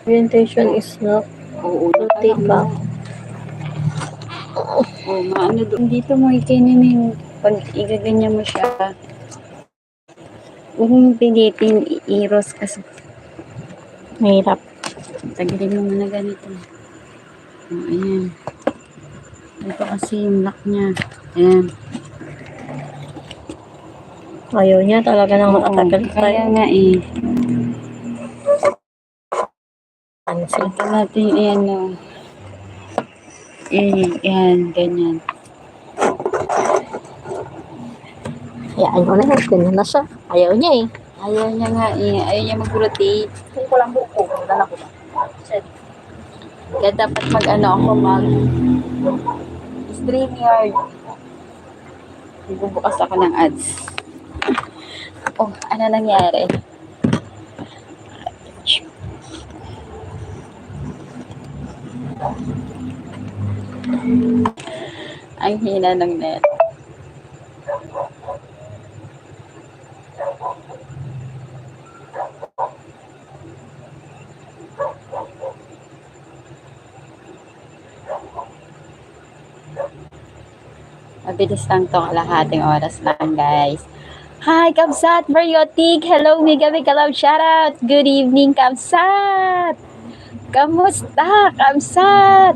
Orientation is not Oo, take nakala up. mo. Oh, maano doon. Dito mo ikainin mo yung pag igaganyan mo siya. Huwag mong pilitin i-iros kasi Mahirap. tagilid mo muna ganito. Oh, ayan. Ito kasi yung lock niya. Ayan. Ayaw niya talaga nang Oo, makatagal kaya tayo. nga eh. Cancel. Ito natin, ayan o. Ayan, ganyan. Hayaan mo na yan. Ganyan na siya. Ayaw niya eh. Ayaw niya nga eh. Ayaw niya mag-rotate. Hindi ko lang buko. Dala ko ba? Kaya dapat mag-ano ako, StreamYard. Bubukas ako ng ads. Oh, ano nangyari? Ang hina ng net. Mabilis lang to, kalahating oras lang guys. Hi, Kamsat Mariotic! Hello, mega love shoutout! Good evening, Kamsat! Kamusta, Kamsat?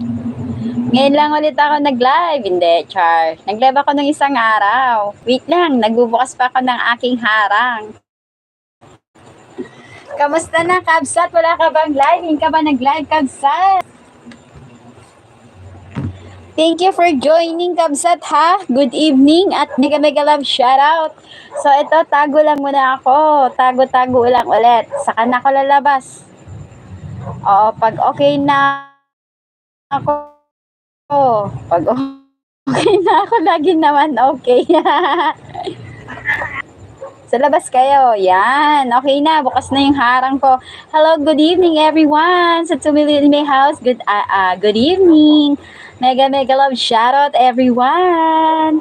Ngayon lang ulit ako nag-live. Hindi, char. Nag-live ako ng isang araw. Wait lang, nagbubukas pa ako ng aking harang. Kamusta na, Kamsat? Wala ka bang live? Hindi ka ba nag-live, Kamsat? Thank you for joining, Kabsat, ha? Good evening at mega love shoutout. So, ito, tago lang muna ako. Tago-tago lang ulit. Saka na ako lalabas. Oo, pag okay na ako, pag okay na ako, lagi naman okay. Sa labas kayo. Yan. Okay na. Bukas na yung harang ko. Hello, good evening, everyone. Sa Tumili in my house, good evening. Mega love shoutout, everyone.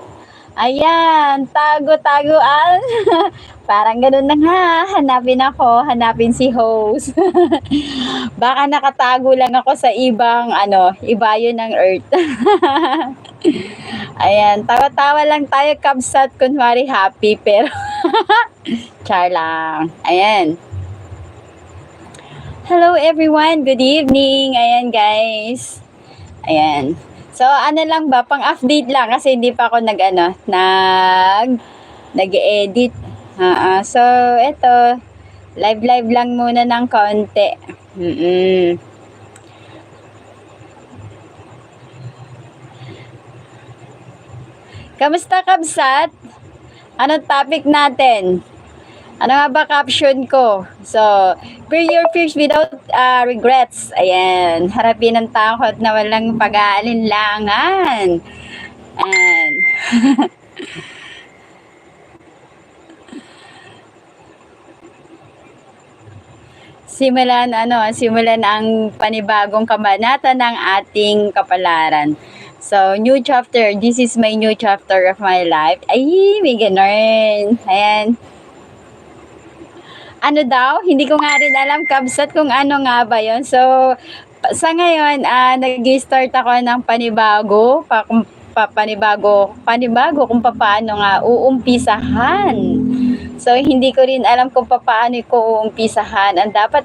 Ayan, tago-tagoan. Parang ganun na nga. Hanapin si host. Baka nakatago lang ako sa ibang, ibayo ng earth. Ayan, tawa-tawa lang tayo, Kabsat, kunwari happy, pero char lang. Ayan. Hello everyone, good evening. Ayan guys. Ayan. So, ano lang ba, pang-update lang kasi hindi pa ako nag-edit. So, eto, live lang muna ng konti. Kamusta, Kabsat? Anong topic natin? Ano nga ba caption ko? So, clear your fears without regrets. Ayan. Harapin ang takot na walang pag-aalinlangan. Ayan. Simulan ang panibagong kabanata ng ating kapalaran. So, new chapter. This is my new chapter of my life. Ay, may ganun. Ayan. Ano daw? Hindi ko nga rin alam, Kabsat, kung ano nga ba yon. So, sa ngayon, nag-start ako ng panibago kung paano nga uumpisahan. So, hindi ko rin alam kung paano ko uumpisahan. Ang dapat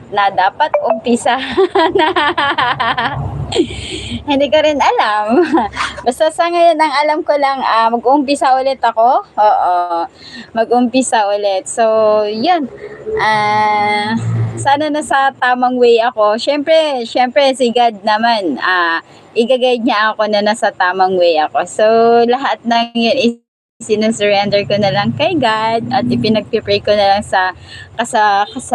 umpisahan. Hindi ko rin alam. Basta sa ngayon, ang alam ko lang, mag-umpisa ulit ako. Oo, mag-umpisa ulit. So, yun. Sana nasa tamang way ako. Syempre si God naman, i-guide niya ako na nasa tamang way ako. So, lahat ng yun is sinusurrender ko na lang kay God at ipinagpipray ko na lang sa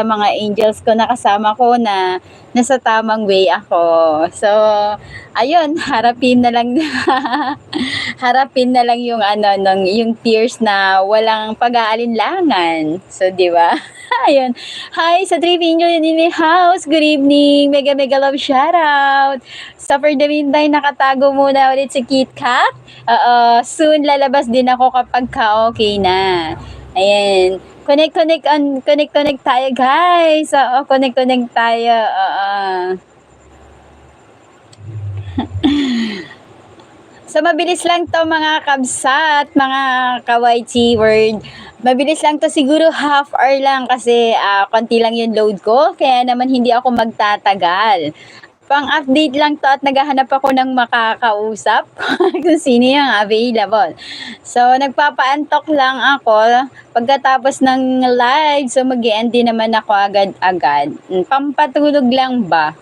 mga angels ko na kasama ko na nasa tamang way ako. So, ayun, harapin na lang yung yung tears na walang pag-aalinlangan. So, di ba? Ayun. Hi sa Trivino in my house. Good evening. Mega love shoutout. So for the meantime, nakatago muna ulit si KitKat. Soon lalabas din ako kapag okay na. Ayan. Connect tayo, guys. Oo, connect tayo. Oo. So, mabilis lang to mga kabsat, mga ka-YT word. Mabilis lang to, siguro half hour lang kasi konti lang yung load ko. Kaya naman hindi ako magtatagal. Pang-update lang to at naghahanap ako ng makakausap kung sino yung available. So, nagpapaantok lang ako pagkatapos ng live. So, mag-end din naman ako agad-agad. Pampatulog lang ba?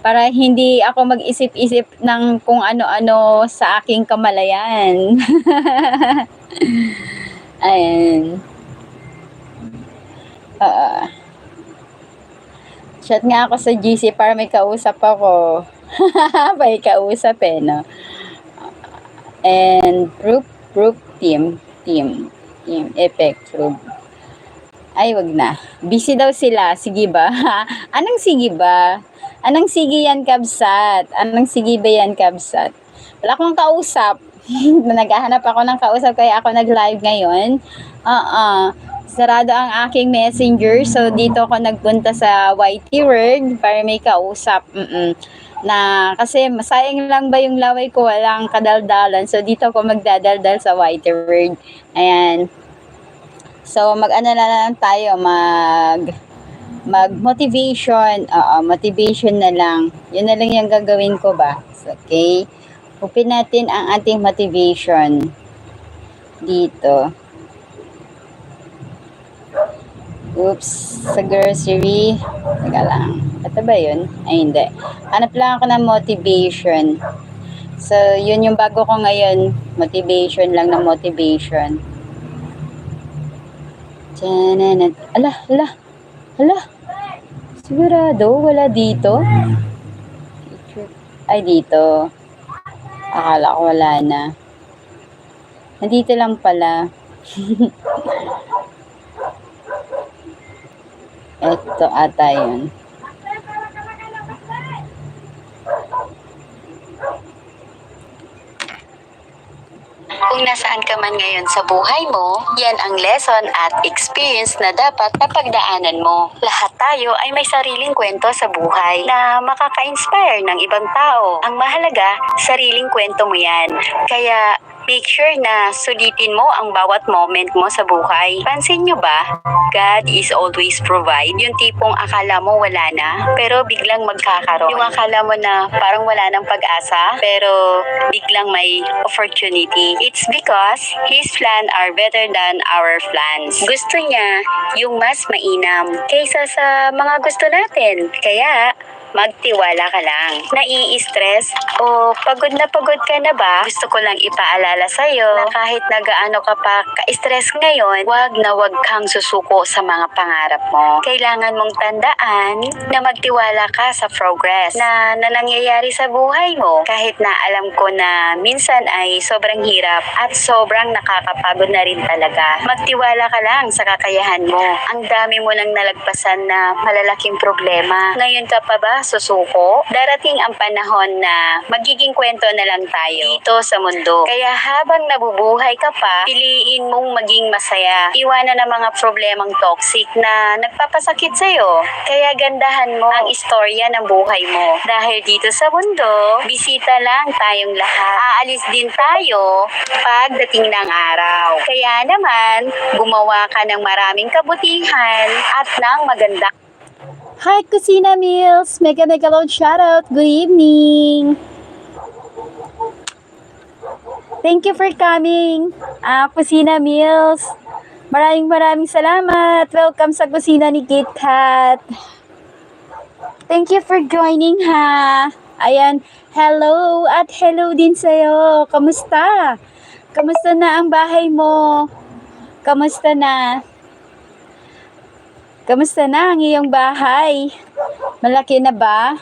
Para hindi ako mag-isip-isip ng kung ano-ano sa aking kamalayan. Ayan. Chat nga ako sa GC para may kausap ako. May kausap no? And group team, effect group. Ay, wag na. Busy daw sila. Sige ba? Anong sige ba? Anong sige yan, kabsat? Anong sige ba yan, kabsat? Wala akong kausap. Naghahanap ako ng kausap kaya ako nag-live ngayon. Sarado ang aking messenger. So, dito ako nagpunta sa YT Word para may kausap. Na, kasi masayang lang ba yung laway ko, walang kadaldalan. So, dito ako magdadaldal sa YT Word. Ayan. So, mag-ano na lang tayo, mag-motivation. Motivation na lang. Yun na lang yung gagawin ko ba? So, okay. Open natin ang ating motivation. Dito. Oops, sa grocery. Teka lang. Ito ba yun? Ay, hindi. Hanap lang ako ng motivation. So, yun yung bago ko ngayon. Motivation lang na motivation. Tananan. Ala. Sigurado, wala dito? Ay, dito. Akala ko wala na. Nandito lang pala. Ito ata yun. Kung nasaan ka man ngayon sa buhay mo, yan ang lesson at experience na dapat napagdaanan mo. Lahat tayo ay may sariling kwento sa buhay na makaka-inspire ng ibang tao. Ang mahalaga, sariling kwento mo yan. Kaya make sure na sulitin mo ang bawat moment mo sa buhay. Pansin nyo ba? God is always provide. Yung tipong akala mo wala na, pero biglang magkakaroon. Yung akala mo na parang wala ng pag-asa, pero biglang may opportunity. It's because His plans are better than our plans. Gusto niya yung mas mainam kaysa sa mga gusto natin. Kaya, magtiwala ka lang. Nai-stress o pagod ka na ba? Gusto ko lang ipaalala sa'yo na kahit nagaano ka pa ka-stress ngayon, wag na wag kang susuko sa mga pangarap mo. Kailangan mong tandaan na magtiwala ka sa progress na nangyayari sa buhay mo. Kahit na alam ko na minsan ay sobrang hirap at sobrang nakakapagod na rin talaga. Magtiwala ka lang sa kakayahan mo. Ang dami mo nang nalagpasan na malalaking problema. Ngayon ka pa ba susuko? Darating ang panahon na magiging kwento na lang tayo dito sa mundo. Kaya habang nabubuhay ka pa, piliin mong maging masaya. Iwanan ang mga problemang toxic na nagpapasakit sa'yo. Kaya gandahan mo ang istorya ng buhay mo. Dahil dito sa mundo, bisita lang tayong lahat. Aalis din tayo pagdating ng araw. Kaya naman, gumawa ka ng maraming kabutihan at ng maganda. Hi, Kusina Mills! Mega loud shoutout! Good evening! Thank you for coming, Kusina Mills! Maraming salamat! Welcome sa kusina ni Kit Kat! Thank you for joining, ha! Ayan, hello! At hello din sa'yo! Kamusta? Kamusta na ang bahay mo? Kamusta na? Kamusta na ang iyong bahay? Malaki na ba?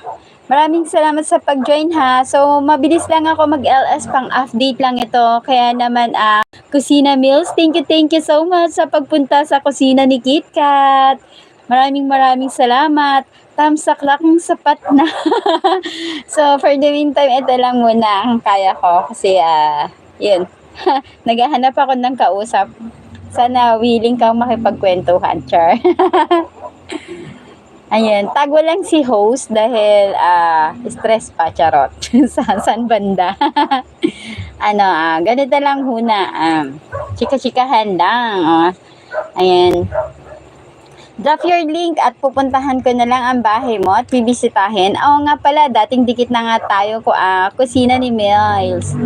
Maraming salamat sa pag-join, ha. So, mabilis lang ako mag-LS, pang-update lang ito. Kaya naman, Kusina Mills, thank you so much sa pagpunta sa kusina ni Kit Kat. Maraming salamat. Thumbs up lang sapat na. So, for the meantime, ito lang muna ang kaya ko. Kasi, yun. Naghahanap ako ng kausap. Sana willing kang makipagkwentuhan, Char. Ayan, tago lang si host dahil stress pa, charot. Saan banda? Ganito lang huna. Chika-chikahan lang. Ayan. Drop your link at pupuntahan ko na lang ang bahay mo at bibisitahin. Oo nga pala, dating dikit na nga tayo kusina ni Mills.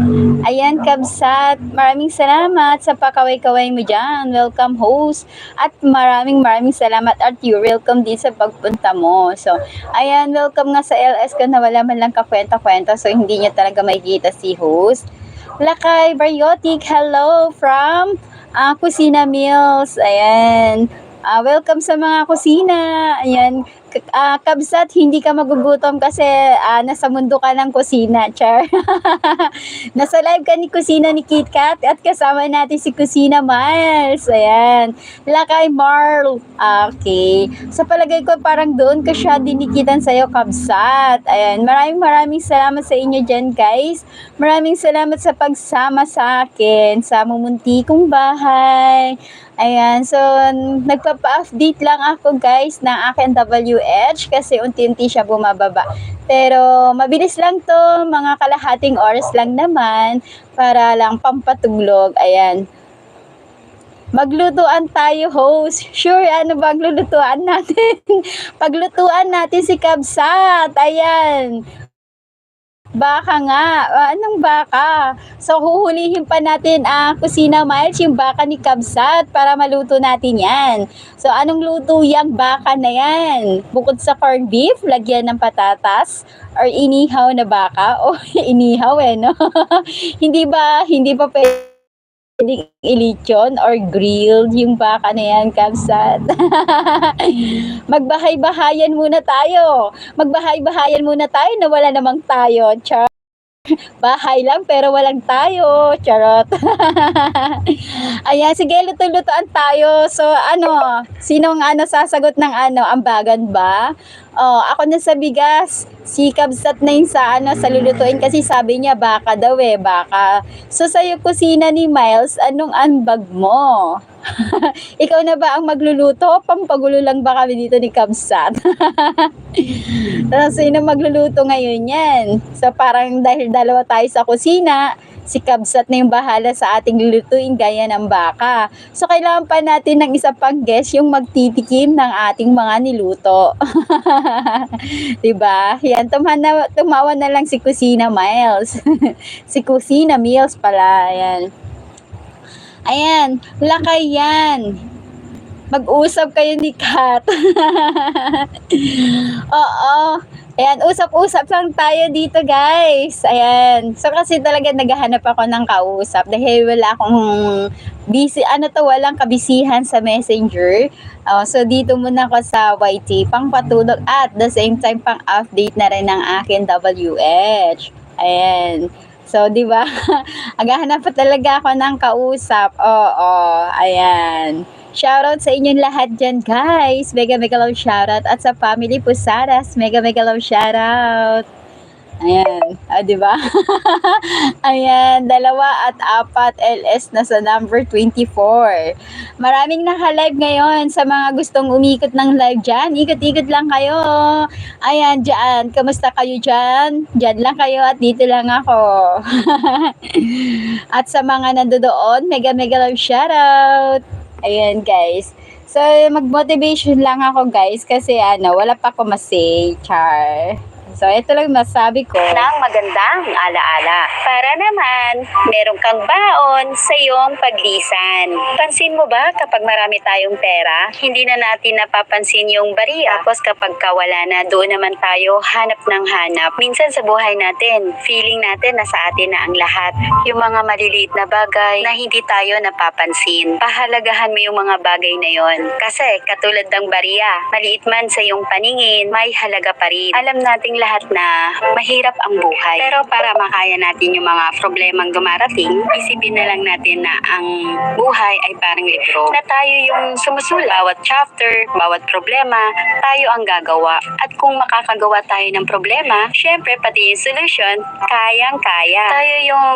Ayan, Kabsat, maraming salamat sa pakaway-kaway mo dyan. Welcome, host. At maraming salamat at you welcome din sa pagpunta mo. So, ayan, welcome nga sa LS ko na wala man lang kakwenta-kwenta. So, hindi niya talaga makikita si host. Lakay Baryotic, hello from Kusina Mills. Ayan. Welcome sa mga kusina. Ayan. Kabsat, hindi ka magugutom kasi nasa mundo ka ng kusina, Char. Nasa live ka ni kusina ni KitKat at kasama natin si Kusina Miles. Ayan. Lakay Marl. Okay. Sa palagay ko, parang doon ka siya dinikitan sa'yo, Kabsat. Ayan. Maraming salamat sa inyo dyan, guys. Maraming salamat sa pagsama sa akin sa mumunti kong bahay. Ayan, so nagpapa-update lang ako guys ng aking WH kasi unti-unti siya bumababa. Pero mabilis lang to, mga kalahating oras lang naman para lang pampatulog. Ayan. Maglutuan tayo, host. Sure, ano ba ang lulutuan natin? Paglutuan natin si Kabsat. Ayan. Baka nga. Anong baka? So, huhulihin pa natin Kusina Miles, yung baka ni Kabsat para maluto natin yan. So, anong luto yung baka na yan? Bukod sa corned beef, lagyan ng patatas or inihaw na baka? O, inihaw no? Hindi ba pwedeng ilechon or grilled yung baka na yan, Kabsat? Magbahay-bahayan muna tayo. Magbahay-bahayan muna tayo na wala namang tayo. Char. Bahay lang pero walang tayo. Charot. Ayan, sige, luto-lutoan tayo. So, sinong sasagot ng ambagan ba? Oh, ako na sa bigas. Si Kabsat na yung sa lulutuin kasi sabi niya baka daw baka. So, sa'yo kusina ni Miles, anong ambag mo? Ikaw na ba ang magluluto? Pampagulo lang ba kami dito ni Kabsat? Sino magluluto ngayon yan? So, parang dahil dalawa tayo sa kusina, si Kabsat na yung bahala sa ating lulutuin gaya ng baka. So, kailangan pa natin ng isa pang guest yung magtitikim ng ating mga niluto. Diba? Yan, tumawa na lang si Kusina Miles. Si Kusina Mills pala. Ayan, lakay yan. Mag-usap kayo ni Kat. Oo. Ayan, usap-usap lang tayo dito, guys. Ayan. So, kasi talaga naghahanap ako ng kausap dahil wala akong busy, walang kabisihan sa Messenger. So, dito muna ako sa YT, pang patulog at the same time, pang update na rin ng akin WH. Ayan. So, di ba? Naghahanap pa talaga ako ng kausap. Oo. Ayan. Shoutout sa inyong lahat dyan, guys. Mega love shoutout. At sa family Pusaras, mega love shoutout. Ayan. Di ba? Ayan. 2 at 4 LS na sa number 24. Maraming naka-live ngayon sa mga gustong umikot ng live dyan. Ikot-ikot lang kayo. Ayan, dyan. Kamusta kayo dyan? Dyan lang kayo at dito lang ako. At sa mga nandoon, mega love shoutout. Ayan, guys. So, mag-motivation lang ako, guys, kasi wala pa ako masay, Char. So, ito lang masabi ko. Ng magandang alaala. Para naman, meron kang baon sa iyong paglisan. Pansin mo ba kapag marami tayong pera, hindi na natin napapansin yung bariya. Tapos kapag kawala na, doon naman tayo hanap ng hanap. Minsan sa buhay natin, feeling natin na sa atin na ang lahat. Yung mga maliliit na bagay na hindi tayo napapansin. Pahalagahan mo yung mga bagay na yon. Kasi katulad ng bariya, maliit man sa iyong paningin, may halaga pa rin. Alam nating lahat na mahirap ang buhay. Pero para makaya natin yung mga problemang dumarating, isipin na lang natin na ang buhay ay parang libro na tayo yung sumusulat. Bawat chapter, bawat problema, tayo ang gagawa. At kung makakagawa tayo ng problema, syempre pati yung solution, kayang-kaya. Tayo yung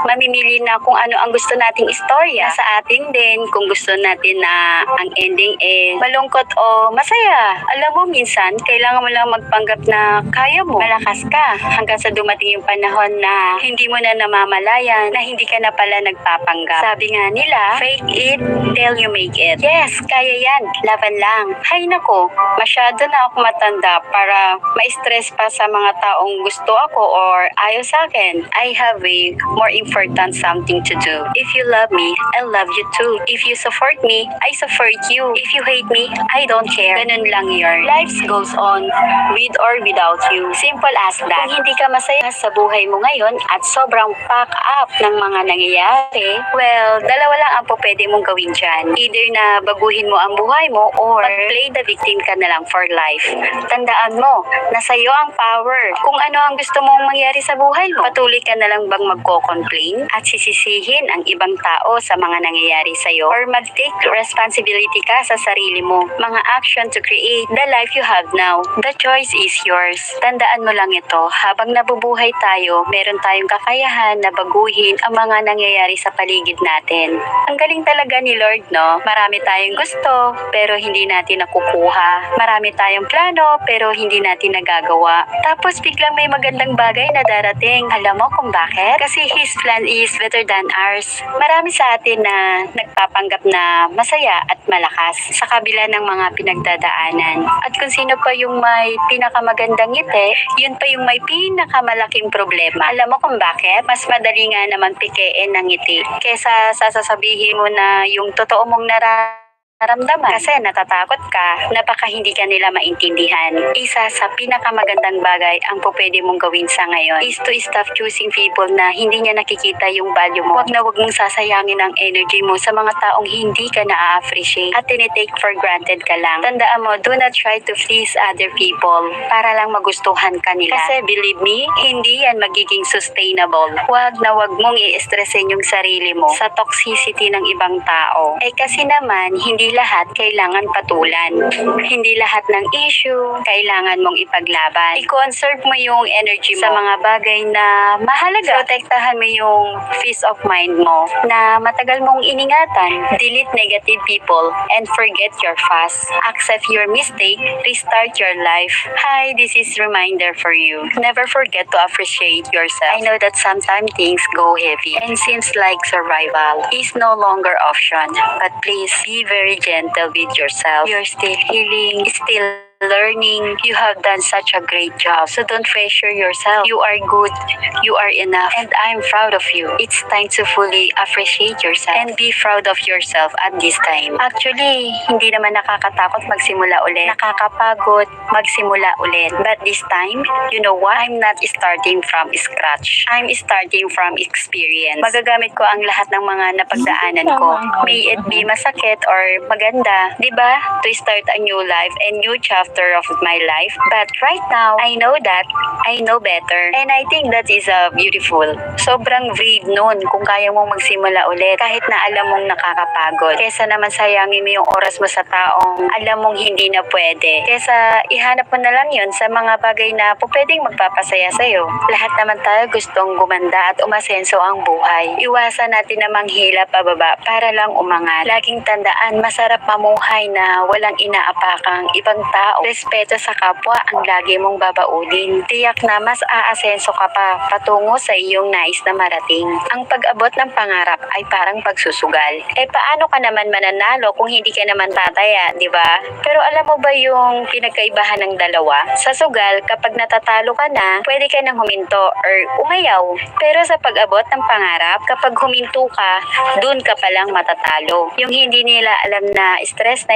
mamimili na kung ano ang gusto nating istorya. Sa atin din, kung gusto natin na ang ending malungkot o masaya. Alam mo, minsan, kailangan mo lang magpanggap na kaya mo. Malakas ka hanggang sa dumating yung panahon na hindi mo na namamalayan na hindi ka na pala nagpapanggap. Sabi nga nila, fake it till you make it. Yes, kaya yan. Laban lang. Hay nako, masyado na ako matanda para ma-stress pa sa mga taong gusto ako or ayaw sa akin. I have a more important something to do. If you love me, I love you too. If you support me, I support you. If you hate me, I don't care. Ganun lang yun. Life goes on with or without you. Simple as that. Kung hindi ka masaya sa buhay mo ngayon at sobrang pack up ng mga nangyayari, well, dalawa lang ang pwede mong gawin dyan. Either na baguhin mo ang buhay mo or play the victim ka na lang for life. Tandaan mo, nasa iyo ang power. Kung ano ang gusto mong mangyari sa buhay mo, patuloy ka na lang bang magko-complain at sisisihin ang ibang tao sa mga nangyayari sa iyo or mag-take responsibility ka sa sarili mo. Mga action to create the life you have now. The choice is yours. Tandaan mo lang ito, habang nabubuhay tayo, meron tayong kakayahan na baguhin ang mga nangyayari sa paligid natin. Ang galing talaga ni Lord, no? Marami tayong gusto, pero hindi natin nakukuha. Marami tayong plano, pero hindi natin nagagawa. Tapos biglang may magandang bagay na darating. Alam mo kung bakit? Kasi His plan is better than ours. Marami sa atin na nagpapanggap na masaya at malakas sa kabila ng mga pinagdadaanan. At kung sino pa yung may pinakamagandang ngiti, yun pa yung may pinakamalaking problema. Alam mo kung bakit? Mas madali nga naman pikein ng ngiti kesa sasabihin mo na yung totoo mong nararamdaman kasi natatakot ka na baka hindi ka nila maintindihan. Isa sa pinakamagandang bagay ang pwede mong gawin sa ngayon is to stop choosing people na hindi niya nakikita yung value mo. Huwag na huwag mong sasayangin ang energy mo sa mga taong hindi ka na-appreciate at tinitake for granted ka lang. Tandaan mo, do not try to please other people para lang magustuhan ka nila. Kasi believe me, hindi yan magiging sustainable. Huwag na huwag mong i-stressin yung sarili mo sa toxicity ng ibang tao. Kasi naman, hindi lahat kailangan patulan. Hindi lahat ng issue kailangan mong ipaglaban. I-conserve mo yung energy mo sa mga bagay na mahalaga. Protektahan mo yung peace of mind mo na matagal mong iningatan. Delete negative people and forget your past. Accept your mistake. Restart your life. Hi, this is reminder for you. Never forget to appreciate yourself. I know that sometimes things go heavy and seems like survival is no longer option. But please be very gentle with yourself. You're still healing, still learning. You have done such a great job. So don't pressure yourself. You are good. You are enough. And I'm proud of you. It's time to fully appreciate yourself and be proud of yourself at this time. Actually, hindi naman nakakatakot magsimula ulit. Nakakapagod magsimula ulit. But this time, you know what? I'm not starting from scratch. I'm starting from experience. Magagamit ko ang lahat ng mga napagdaanan ko. May it be masakit or maganda. Diba? To start a new life and new chapter of my life. But right now, I know that I know better. And I think that is beautiful. Sobrang brave nun kung kaya mong magsimula ulit kahit na alam mong nakakapagod. Kesa naman sayangin mo yung oras mo sa taong alam mong hindi na pwede. Kesa ihanap mo na lang yun sa mga bagay na pwedeng magpapasaya sa'yo. Lahat naman tayo gustong gumanda at umasenso ang buhay. Iwasan natin na manghila pababa para lang umangat. Laging tandaan, masarap mamuhay na walang inaapakang ibang tao. Respeto sa kapwa ang lagi mong babaudin. Tiyak na mas aasenso ka pa patungo sa iyong nais na marating. Ang pag-abot ng pangarap ay parang pagsusugal. Paano ka naman mananalo kung hindi ka naman tataya, di ba? Pero alam mo ba yung pinagkaibahan ng dalawa? Sa sugal, kapag natatalo ka na, pwede ka nang huminto or umayaw. Pero sa pag-abot ng pangarap, kapag huminto ka, dun ka palang matatalo. Yung hindi nila alam na stress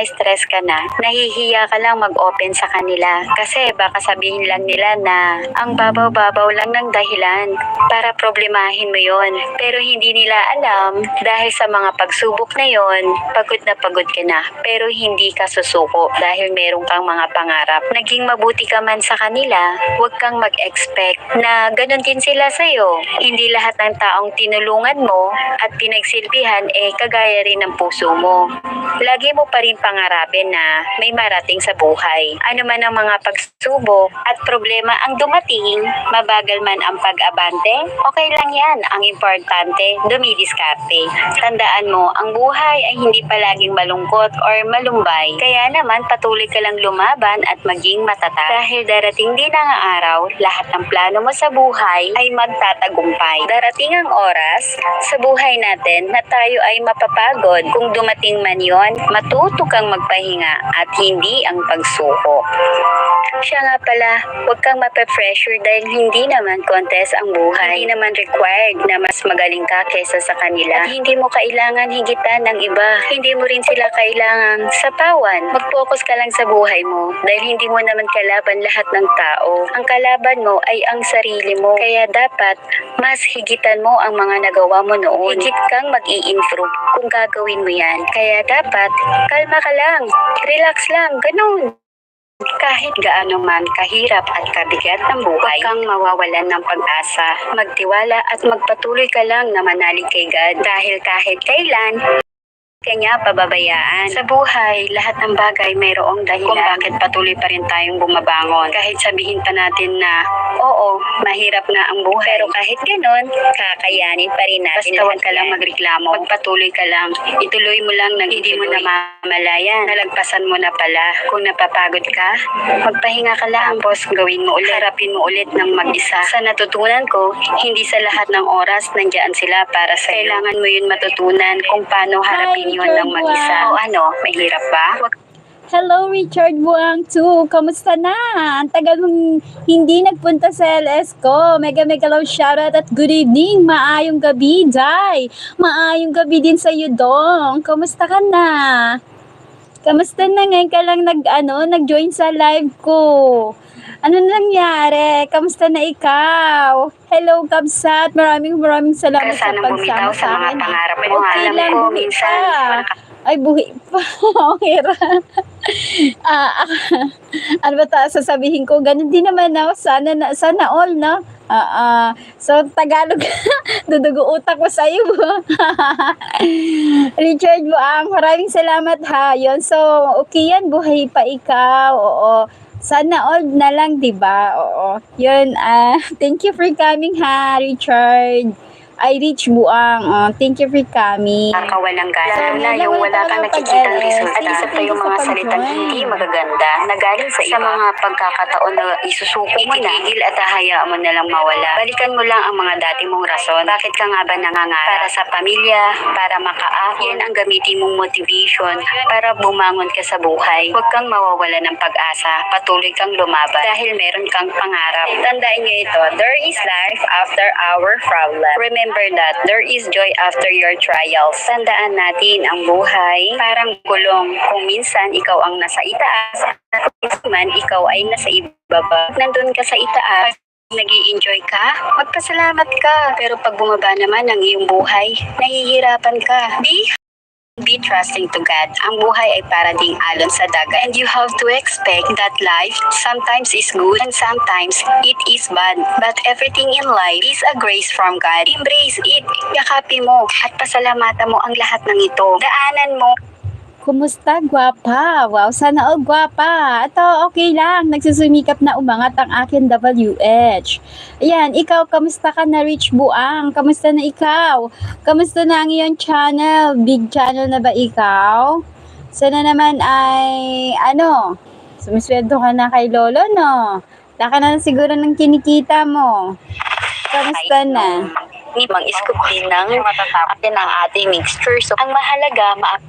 ka na, nahihiya ka lang mag-open open sa kanila. Kasi baka sabihin lang nila na ang babaw-babaw lang ng dahilan para problemahin mo yon. Pero hindi nila alam dahil sa mga pagsubok na yon, pagod ka na. Pero hindi ka susuko dahil meron kang mga pangarap. Naging mabuti ka man sa kanila, huwag kang mag-expect na ganun din sila sa'yo. Hindi lahat ng taong tinulungan mo at pinagsilbihan kagaya rin ng puso mo. Lagi mo pa rin pangarapin na may marating sa buhay. Ano man ang mga pagsubok at problema ang dumating, mabagal man ang pag-abante, okay lang yan. Ang importante, dumidiskarte. Tandaan mo, ang buhay ay hindi palaging malungkot or malumbay. Kaya naman patuloy ka lang lumaban at maging matatag. Dahil darating din ang araw, lahat ng plano mo sa buhay ay magtatagumpay. Darating ang oras sa buhay natin na tayo ay mapapagod. Kung dumating man yon, matuto kang magpahinga at hindi ang pagsuko. Siya nga pala, huwag kang mape-pressure dahil hindi naman contest ang buhay. Hindi naman required na mas magaling ka kesa sa kanila. At hindi mo kailangan higitan ng iba. Hindi mo rin sila kailangan sapawan. Mag-focus ka lang sa buhay mo dahil hindi mo naman kalaban lahat ng tao. Ang kalaban mo ay ang sarili mo. Kaya dapat mas higitan mo ang mga nagawa mo noon. Higit kang mag-i-improve kung gagawin mo yan. Kaya dapat, kalma ka lang. Relax lang. Ganun. Kahit gaano man kahirap at kabigat ng buhay, huwag kang mawawalan ng pag-asa. Magtiwala at magpatuloy ka lang na manalig kay God dahil kahit kailan, kanya pababayaan. Sa buhay, lahat ng bagay mayroong dahilan kung bakit patuloy pa rin tayong bumabangon. Kahit sabihin pa natin na, oo, mahirap nga ang buhay. Pero kahit ganun, kakayanin pa rin natin. Basta huwag ka lang magreklamo. Magpatuloy ka lang. Ituloy mo lang nang hindi mo na mamalayan. Nalagpasan mo na pala. Kung napapagod ka, magpahinga ka lang. Tapos gawin mo ulit. Harapin mo ulit ng mag-isa. Sa natutunan ko, hindi sa lahat ng oras nandiyan sila para sa kailangan mo yun matutunan kung paano harapin yun ng mag-isa. O ano, mahirap ba? Hello, Richard Buang too. Kamusta na? Ang tagal mong hindi nagpunta sa LS ko. Mega love shoutout at good evening. Maayong gabi, Day. Maayong gabi din sa iyo, Dong. Kamusta ka na? Kamusta na? Ngayon ka lang nag-join sa live ko. Ano nangyari? Kamusta na ikaw? Hello, Kabsat. Maraming salamat sa pagsama sa akin. Pangarap mo. Okay lang, buhi pa. Ay, buhi pa. Okay ra. Ano ba sasabihin ko? Ganun din naman na. Sana all, no? So, Tagalog. Dudugo utak ko sa iyo. Richard Buang, maraming salamat ha. Yun. So, okay yan. Buhay pa ikaw. Oo. Sana all na lang, diba? Oo. Yun, thank you for coming ha, Richard. Ay, Rich Buang. Thank you for coming. Nakawalang gana na yung wala kang nakikitang resulta. At isa pa yung mga salitang hindi magaganda na galing sa iba. Sa mga pagkakataon na isusuko mo na, itigil at hahayaan mo na lang mawala. Balikan mo lang ang mga dati mong rason. Bakit ka nga ba nangangarap? Para sa pamilya, para makaahon. Yan ang gamitin mong motivation para bumangon ka sa buhay. Huwag kang mawawala ng pag-asa. Patuloy kang lumaban dahil meron kang pangarap. Tandaan niyo ito, there is life after our problem. Remember that there is joy after your trials. Tandaan natin ang buhay parang gulong. Kung minsan ikaw ang nasa itaas, at kung man ikaw ay nasa ibaba. Nandun ka sa itaas, nag-i-enjoy ka, magpasalamat ka. Pero pag bumaba naman ang iyong buhay, nahihirapan ka. Be trusting to God. Ang buhay ay para ding alon sa dagat. And you have to expect that life sometimes is good and sometimes it is bad. But everything in life is a grace from God. Embrace it. Yakapin mo at pasalamatan mo ang lahat ng ito. Daanan mo. Kumusta, gwapa? Wow, sana all gwapa. Ito, okay lang. Nagsusumikap na umangat ang akin WH. Ayan, ikaw, kamusta ka na, Rich Buang? Kamusta na ikaw? Kamusta na ang iyong channel? Big channel na ba ikaw? Sana naman ay, sumisweldo ka na kay Lolo, no? Laka na siguro ng kinikita mo. Kamusta na? Mang scoop din ng atin ang ating mixture. So, ang mahalaga,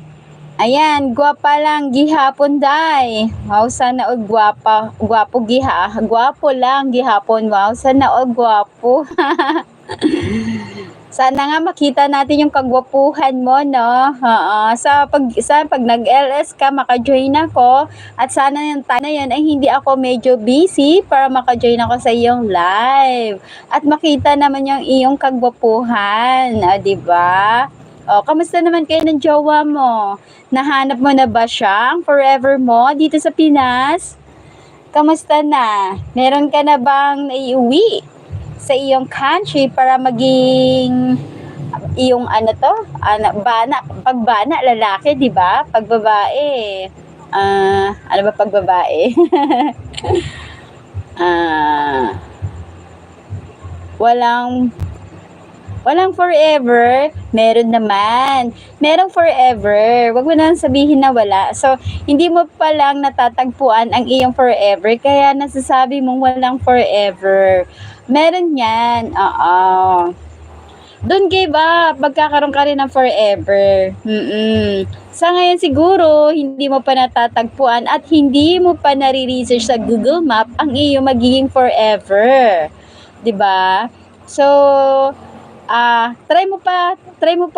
Ayan, gwapa lang gihapon day. Wow, sana og gwapa, gwapo Gwapo lang gihapon. Wow, sana og gwapo. Sana nga makita natin yung kagwapuhan mo, no? Oo. Pag nag-LS ka, maka-join ako. At sana yung time na yun ay hindi ako medyo busy para maka-join ako sa iyong live. At makita naman yung iyong kagwapuhan. Di ba? O, kamusta naman kayo ng jowa mo? Nahanap mo na ba siya ang forever mo dito sa Pinas? Kamusta na? Meron ka na bang naiuwi sa iyong country para maging iyong pagbana lalaki, 'di ba? Pag babae, ano ba pag babae? Walang forever, meron naman. Merong forever. Wag mo nang sabihin na wala. So, hindi mo pa lang natatagpuan ang iyong forever, kaya nasasabi mong walang forever. Meron yan. Oo. Don't give up. Magkakaroon ka rin ng forever. Sa ngayon siguro, hindi mo pa natatagpuan at hindi mo pa nare-research sa Google Map ang iyong magiging forever. 'Di ba? So, try mo pa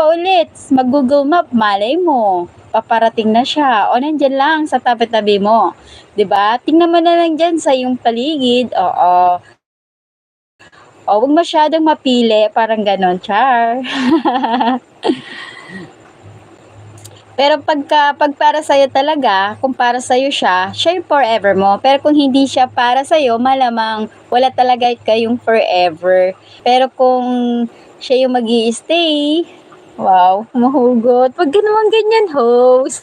ulit. Mag-Google Map, malay mo. Paparating na siya. O, nandyan lang sa tabi-tabi mo. 'Di ba? Tingnan mo na lang dyan sa iyong paligid. Oo. O, huwag masyadong mapili. Parang ganon, char. Pero pag para sa'yo talaga, kung para sa'yo siya yung forever mo. Pero kung hindi siya para sa'yo, malamang wala talaga kayong forever. Pero kung siya yung mag-i-stay, wow, mahugot. Wag ka naman ganyan, host.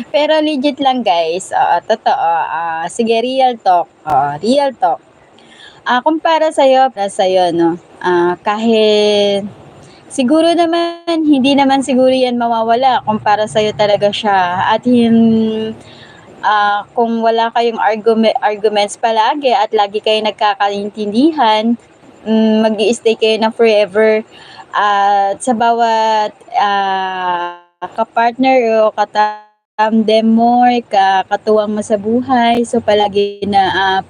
Pero legit lang, guys. Totoo. Sige, real talk. Real talk. Kung para sa'yo, no? Kahit siguro naman, hindi naman siguro yan mawawala kung para sa'yo talaga siya. At kung wala kayong arguments palagi at lagi kayo nagkakaintindihan, mag-i-stay kayo na forever. At sa bawat kapartner o katamdem mo, katuwang mo sa buhay, so palagi na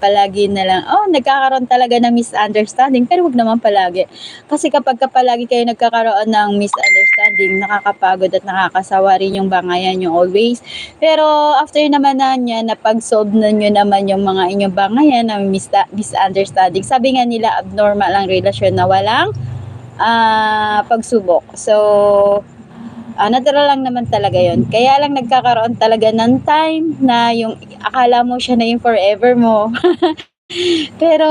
lang, nagkakaroon talaga ng misunderstanding, pero wag naman palagi. Kasi kapag palagi kayo nagkakaroon ng misunderstanding, nakakapagod at nakakasawa rin yung bangayan nyo always. Pero after naman na yan, napag-solve na nyo naman yung mga inyong bangayan ng misunderstanding. Sabi nga nila, abnormal ang relasyon na walang pagsubok. So, natural lang naman talaga yon. Kaya lang nagkakaroon talaga ng time na yung akala mo siya na yung forever mo. Pero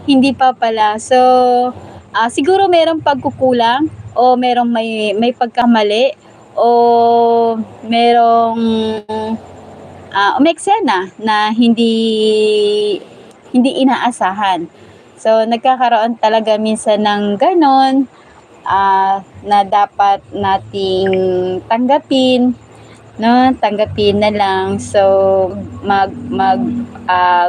hindi pa pala. So, siguro merong pagkukulang o merong may pagkamali o merong umeksena na hindi inaasahan. So, nagkakaroon talaga minsan ng ganon na dapat nating tanggapin, no? Tanggapin na lang. So,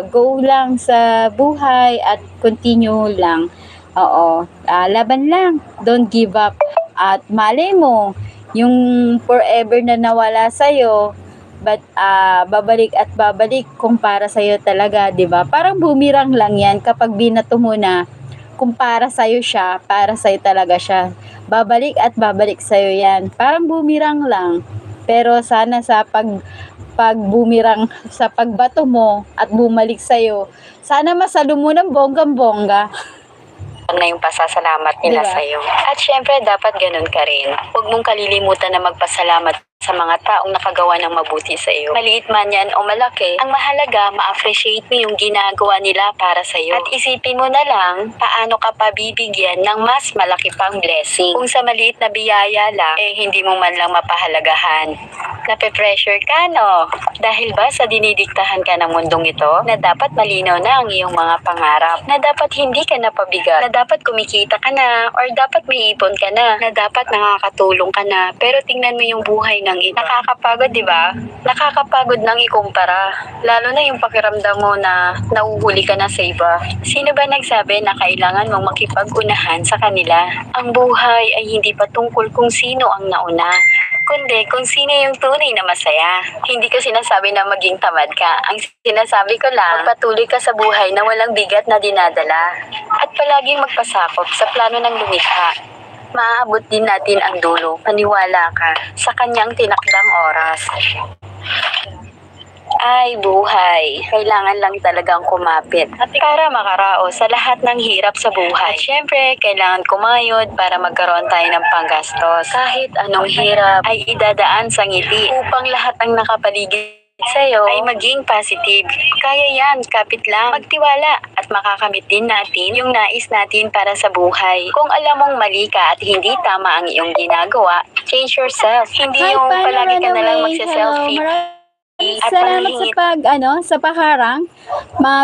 go lang sa buhay at continue lang. Oo. Laban lang. Don't give up. At malay mo, yung forever na nawala sa'yo, but babalik at babalik kung para sa'yo talaga, 'di ba? Parang bumirang lang 'yan kapag binato mo na kung para sa'yo siya, para sa'yo talaga siya. Babalik at babalik sa'yo 'yan. Parang bumirang lang. Pero sana sa pag-bumirang sa pagbato mo at bumalik sa'yo, sana masalo mo ng bonggang-bongga. Na yung pasasalamat nila Diba? sa'yo. At syempre, dapat ganun ka rin. Huwag mong kalilimutan na magpasalamat sa mga taong nakagawa ng mabuti sa iyo. Maliit man yan o malaki, ang mahalaga, ma-appreciate mo yung ginagawa nila para sa iyo. At isipin mo na lang, paano ka pabibigyan ng mas malaki pang blessing. Kung sa maliit na biyaya lang, hindi mo man lang mapahalagahan. Nape-pressure ka, no? Dahil ba sa dinidiktahan ka ng mundong ito, na dapat malinaw na ang iyong mga pangarap, na dapat hindi ka napabigat, na dapat kumikita ka na, or dapat may ipon ka na dapat nakakatulong ka na, pero tingnan mo yung buhay ng iba. Nakakapagod, di ba? Nakakapagod nang ikumpara. Lalo na yung pakiramdam mo na nauhuli ka na sa iba. Sino ba nagsabi na kailangan mong makipag-unahan sa kanila? Ang buhay ay hindi pa tungkol kung sino ang nauna. kundi kung sino yung tunay na masaya. Hindi ko sinasabi na maging tamad ka. Ang sinasabi ko lang, magpatuloy ka sa buhay na walang bigat na dinadala. At palaging magpasakop sa plano ng lumikha. Maaabot din natin ang dulo. Maniwala ka sa kanyang tinakdang oras. Ay, buhay. Kailangan lang talagang kumapit at para makaraos sa lahat ng hirap sa buhay. At syempre, kailangan kumayod para magkaroon tayo ng panggastos. Kahit anong hirap ay idadaan sa ngiti upang lahat ng nakapaligid sa'yo ay maging positive. Kaya yan, kapit lang, magtiwala at makakamit din natin yung nais natin para sa buhay. Kung alam mong mali ka at hindi tama ang iyong ginagawa, change yourself. Hindi yung palagi ka na lang magsa-selfie. At Salamat sa paharang.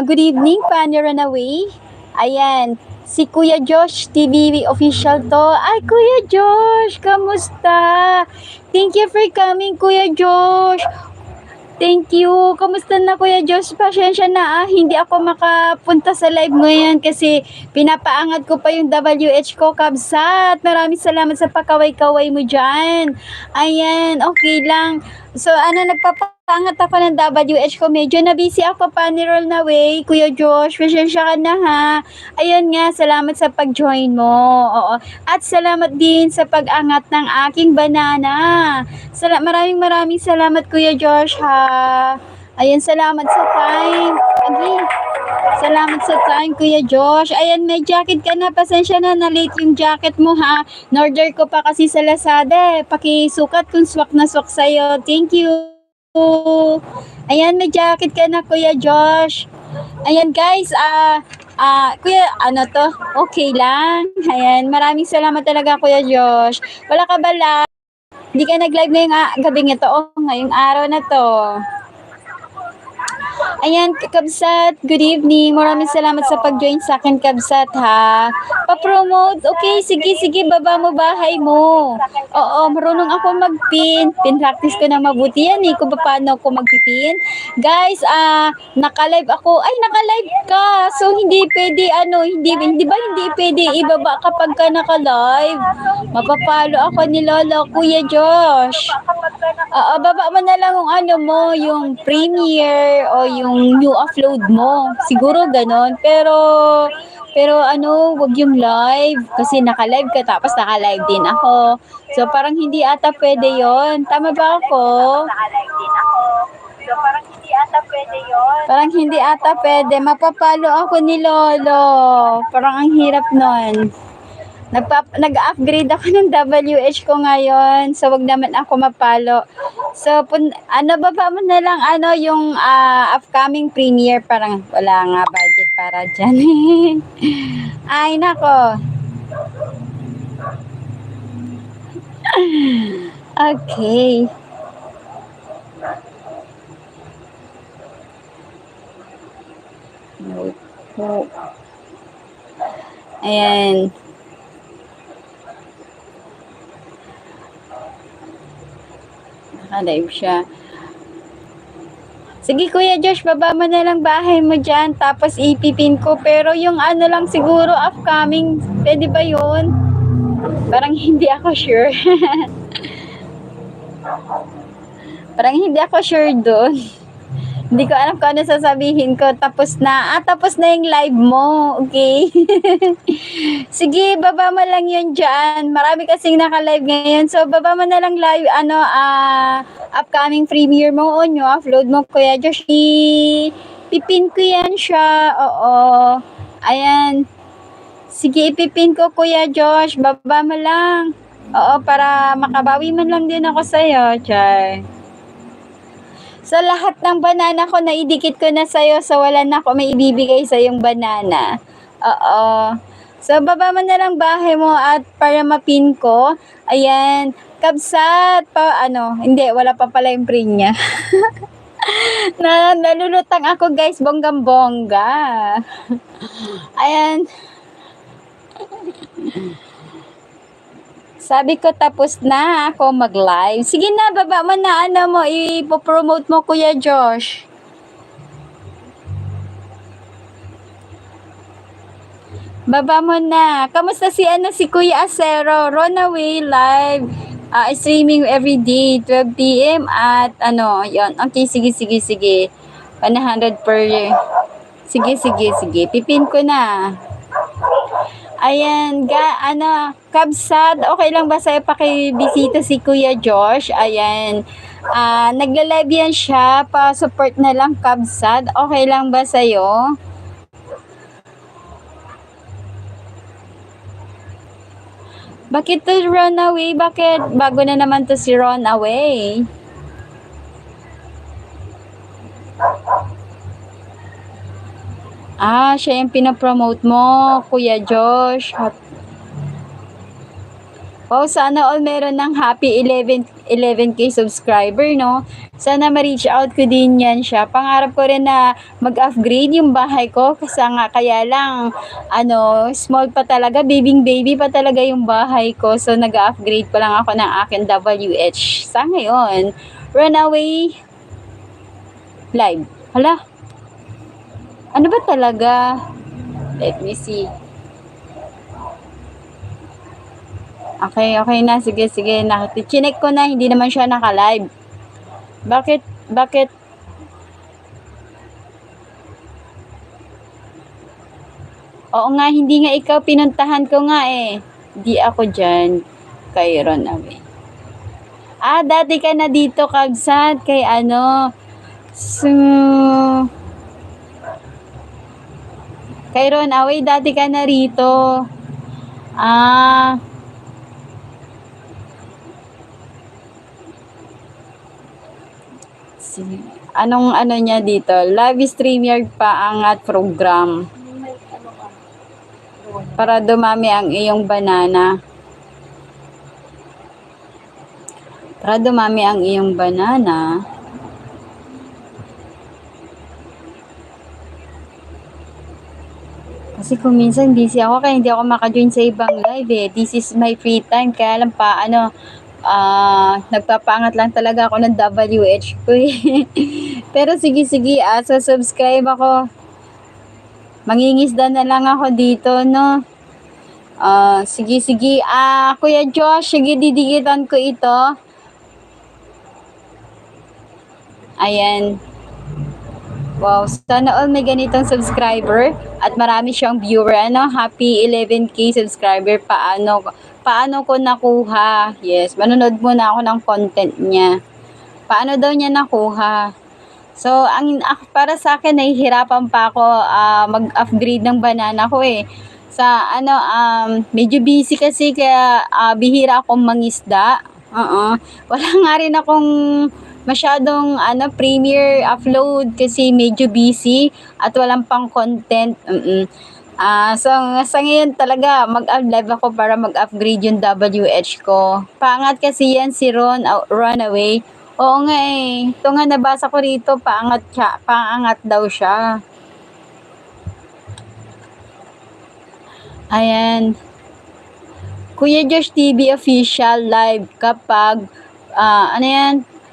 Good evening, Pani Runaway. Ayan, si Kuya Josh TV official to. Ay, Kuya Josh, kamusta? Thank you for coming, Kuya Josh. Thank you. Kamusta na, Kuya Josh? Pasensya na hindi ako makapunta sa live ngayon kasi pinapaangat ko pa yung WH ko, Kabsat. Maraming salamat sa pakaway-kaway mo dyan. Ayan, okay lang. So, nagpapaangat ako ng WH ko. Medyo na-busy ako pa ni Roll na way. Kuya Josh, pasensya ka na ha. Ayun nga, salamat sa pag-join mo. Oo. At salamat din sa pag-angat ng aking banana. Maraming salamat, Kuya Josh ha. Ayun, salamat sa time. Again, salamat sa time, Kuya Josh. Ayan, may jacket ka na. Pasensya na, na-late yung jacket mo ha. Norder ko pa kasi sa Lazada. Pakisukat kung swak na swak sa'yo. Thank you. Ayan, may jacket ka na, Kuya Josh. Ayan, guys. Kuya, okay lang. Ayan, maraming salamat talaga, Kuya Josh. Wala ka ba live? Hindi ka nag-live ngayong gabing ito. Ngayong araw na to. Ayan, Kabsat, good evening. Maraming salamat sa pag-join sa akin, Kabsat, ha. Pa-promote. Okay, sige, baba mo bahay mo. Oo, marunong ako mag-pin. Pin-practice ko na mabuti yan, kung paano ako mag-pin. Guys, naka-live ako. Ay, naka-live ka. So, hindi pwede, hindi pwede ibaba kapag ka naka-live. Mapapalo ako ni Lolo, Kuya Josh. Baba mo na lang yung premiere o yung new upload mo. Siguro ganon. Pero wag yung live. Kasi naka-live ka tapos naka-live din ako. So, parang hindi ata pwede yon. Tama ba ako? Parang hindi ata pwede. Mapapalo ako ni Lolo. Parang ang hirap nun. Nag-upgrade ako ng WH ko ngayon. So, wag naman ako mapalo. So, baba mo na lang yung upcoming premiere. Parang wala nga budget para dyan. Ay, nako. Okay. Ayan. Naka-live siya. Sige, Kuya Josh, baba mo na lang bahay mo dyan, tapos ipipin ko. Pero yung lang siguro upcoming, pwede ba yun? Parang hindi ako sure. Parang hindi ako sure doon. Hindi ko alam kung ano sasabihin ko. Tapos na yung live mo. Okay? Sige, baba mo lang yun dyan. Marami kasing naka-live ngayon. So, baba mo na lang live, upcoming premiere mo o nyo. Upload mo, Kuya Josh. Ipipin ko yan siya. Oo. Ayan. Sige, ipipin ko, Kuya Josh. Baba mo lang. Oo, para makabawi man lang din ako sa'yo. Char. So, lahat ng banana ko, naidikit ko na sa'yo. So, wala na ako may ibibigay sa'yong banana. Oo. So, baba mo na lang bahay mo at para mapin ko. Ayan. Kabsat. Hindi, wala pa pala yung print niya. Nalulutang ako, guys. Bonggang-bongga. Ayan. Sabi ko tapos na ako mag-live. Sige na, baba mo na ipopromote mo, Kuya Josh. Baba mo na. Kamusta si Kuya Acero? Runaway live. Streaming every day, 12 p.m. at ano, yon. Okay, sige. 100 per year. Sige. Pipin ko na. Ayan, Kabsat, okay lang ba sa'yo pakibisita si Kuya Josh? Ayan, nagla-live yan siya, pa-support na lang Kabsat, okay lang ba sa'yo? Bakit to Runaway? Bakit? Bago na naman to si Runaway. Siya yung pinapromote mo, Kuya Josh. Wow, sana all meron ng happy 11K subscriber, no? Sana ma-reach out ko din yan siya. Pangarap ko rin na mag-upgrade yung bahay ko. Kasi nga, kaya lang, small pa talaga, baby pa talaga yung bahay ko. So, nag-upgrade pa lang ako ng akin WH. Sa ngayon, Runaway live. Hala? Ano ba talaga? Let me see. Okay na. Sige. Chinek ko na, hindi naman siya naka-live. Bakit? Oo nga, hindi nga ikaw, pinuntahan ko nga eh. Di ako dyan, kay Runaway. Dati ka na dito, Kabsat, kay kay Runaway, dati ka na rito. Anong niya dito? Live streamer paangat program. Para dumami ang iyong banana. Kasi kung minsan busy ako, kaya hindi ako maka-join sa ibang live eh. This is my free time. Kaya lang nagpapaangat lang talaga ako ng WH ko eh. Pero sige, subscribe ako. Mangingisda na lang ako dito, no? Sige. Kuya Josh, sige, didikitan ko ito. Ayan. Wow, sana all may ganitong subscriber at marami siyang viewer. Happy 11K subscriber. Paano ko nakuha? Yes, manonood muna ako ng content niya. Paano daw niya nakuha? So, para sa akin, nahihirapan pa ako mag-upgrade ng banana ko eh. Medyo busy kasi kaya bihira akong mangisda. Wala nga rin akong masyadong premiere upload kasi medyo busy at walang pang content. So sa ngayon talaga mag-live ako para mag-upgrade yung WH ko. Paangat kasi yan si Runaway. Oo nga eh. Ito nga nabasa ko rito, paangat daw siya. Ayan. Kuya Josh TV official live kapag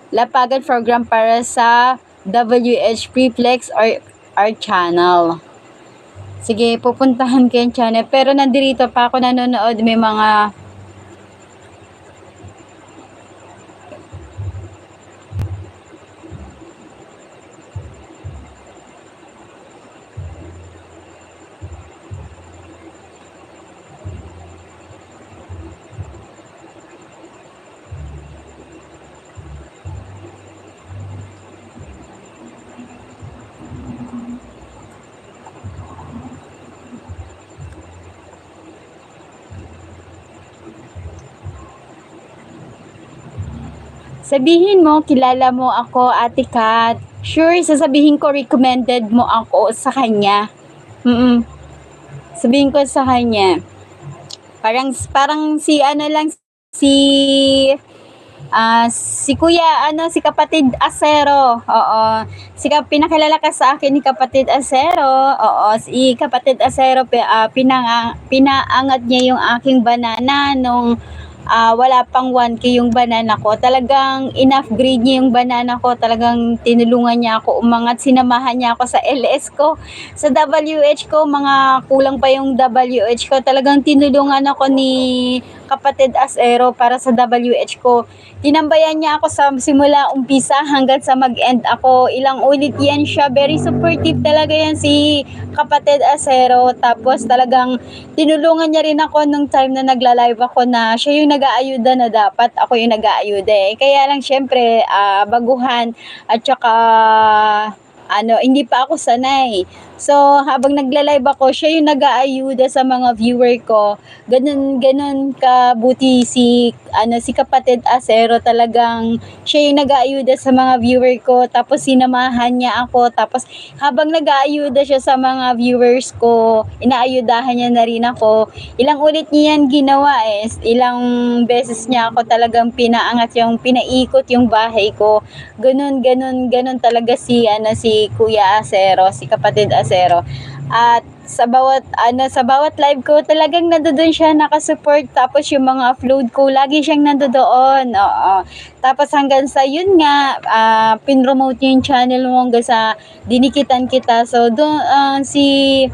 lapagan program para sa WH Preflex or our channel. Sige, pupuntahan ko yung channel. Pero nandirito pa ako nanonood. May mga sabihin mo, kilala mo ako, Ate Kat. Sure, sasabihin ko, recommended mo ako sa kanya. Sabihin ko sa kanya. Parang si si Kuya, si Kapatid Acero. Oo. Pinakilala ka sa akin ni Kapatid Acero. Oo, si Kapatid Acero, pinaangat niya yung aking banana nung wala pang 1K yung banana ko. Talagang enough grade niya yung banana ko. Talagang tinulungan niya ako umangat. Sinamahan niya ako sa LS ko. Sa WH ko, mga kulang pa yung WH ko. Talagang tinulungan ako ni kapatid Asero para sa WH ko. Tinambayan niya ako sa simula umpisa hanggang sa mag-end ako. Ilang ulit yan siya. Very supportive talaga yan si kapatid Asero. Tapos talagang tinulungan niya rin ako nung time na nagla-live ako na siya yung nag-aayuda na dapat ako yung nag-aayuda eh. Kaya lang syempre, baguhan at saka hindi pa ako sanay. So, habang nagla-live ako, siya yung nag-aayuda sa mga viewer ko. Ganun kabuti si kapatid Asero, talagang siya yung nag-aayuda sa mga viewer ko. Tapos sinamahan niya ako. Tapos habang nag-aayuda siya sa mga viewers ko, inaayudahan niya na rin ako. Ilang ulit niya yan ginawa eh. Ilang beses niya ako talagang pinaangat pinaikot yung bahay ko. Ganun talaga si Kuya Asero, si kapatid Asero. At sa bawat live ko talagang nandoon siya nakasupport. Tapos yung mga upload ko lagi siyang nandoon. Oo. Tapos hanggang sa yun nga pinromote niya yung channel mo hanggang sa dinikitan kita. So doon si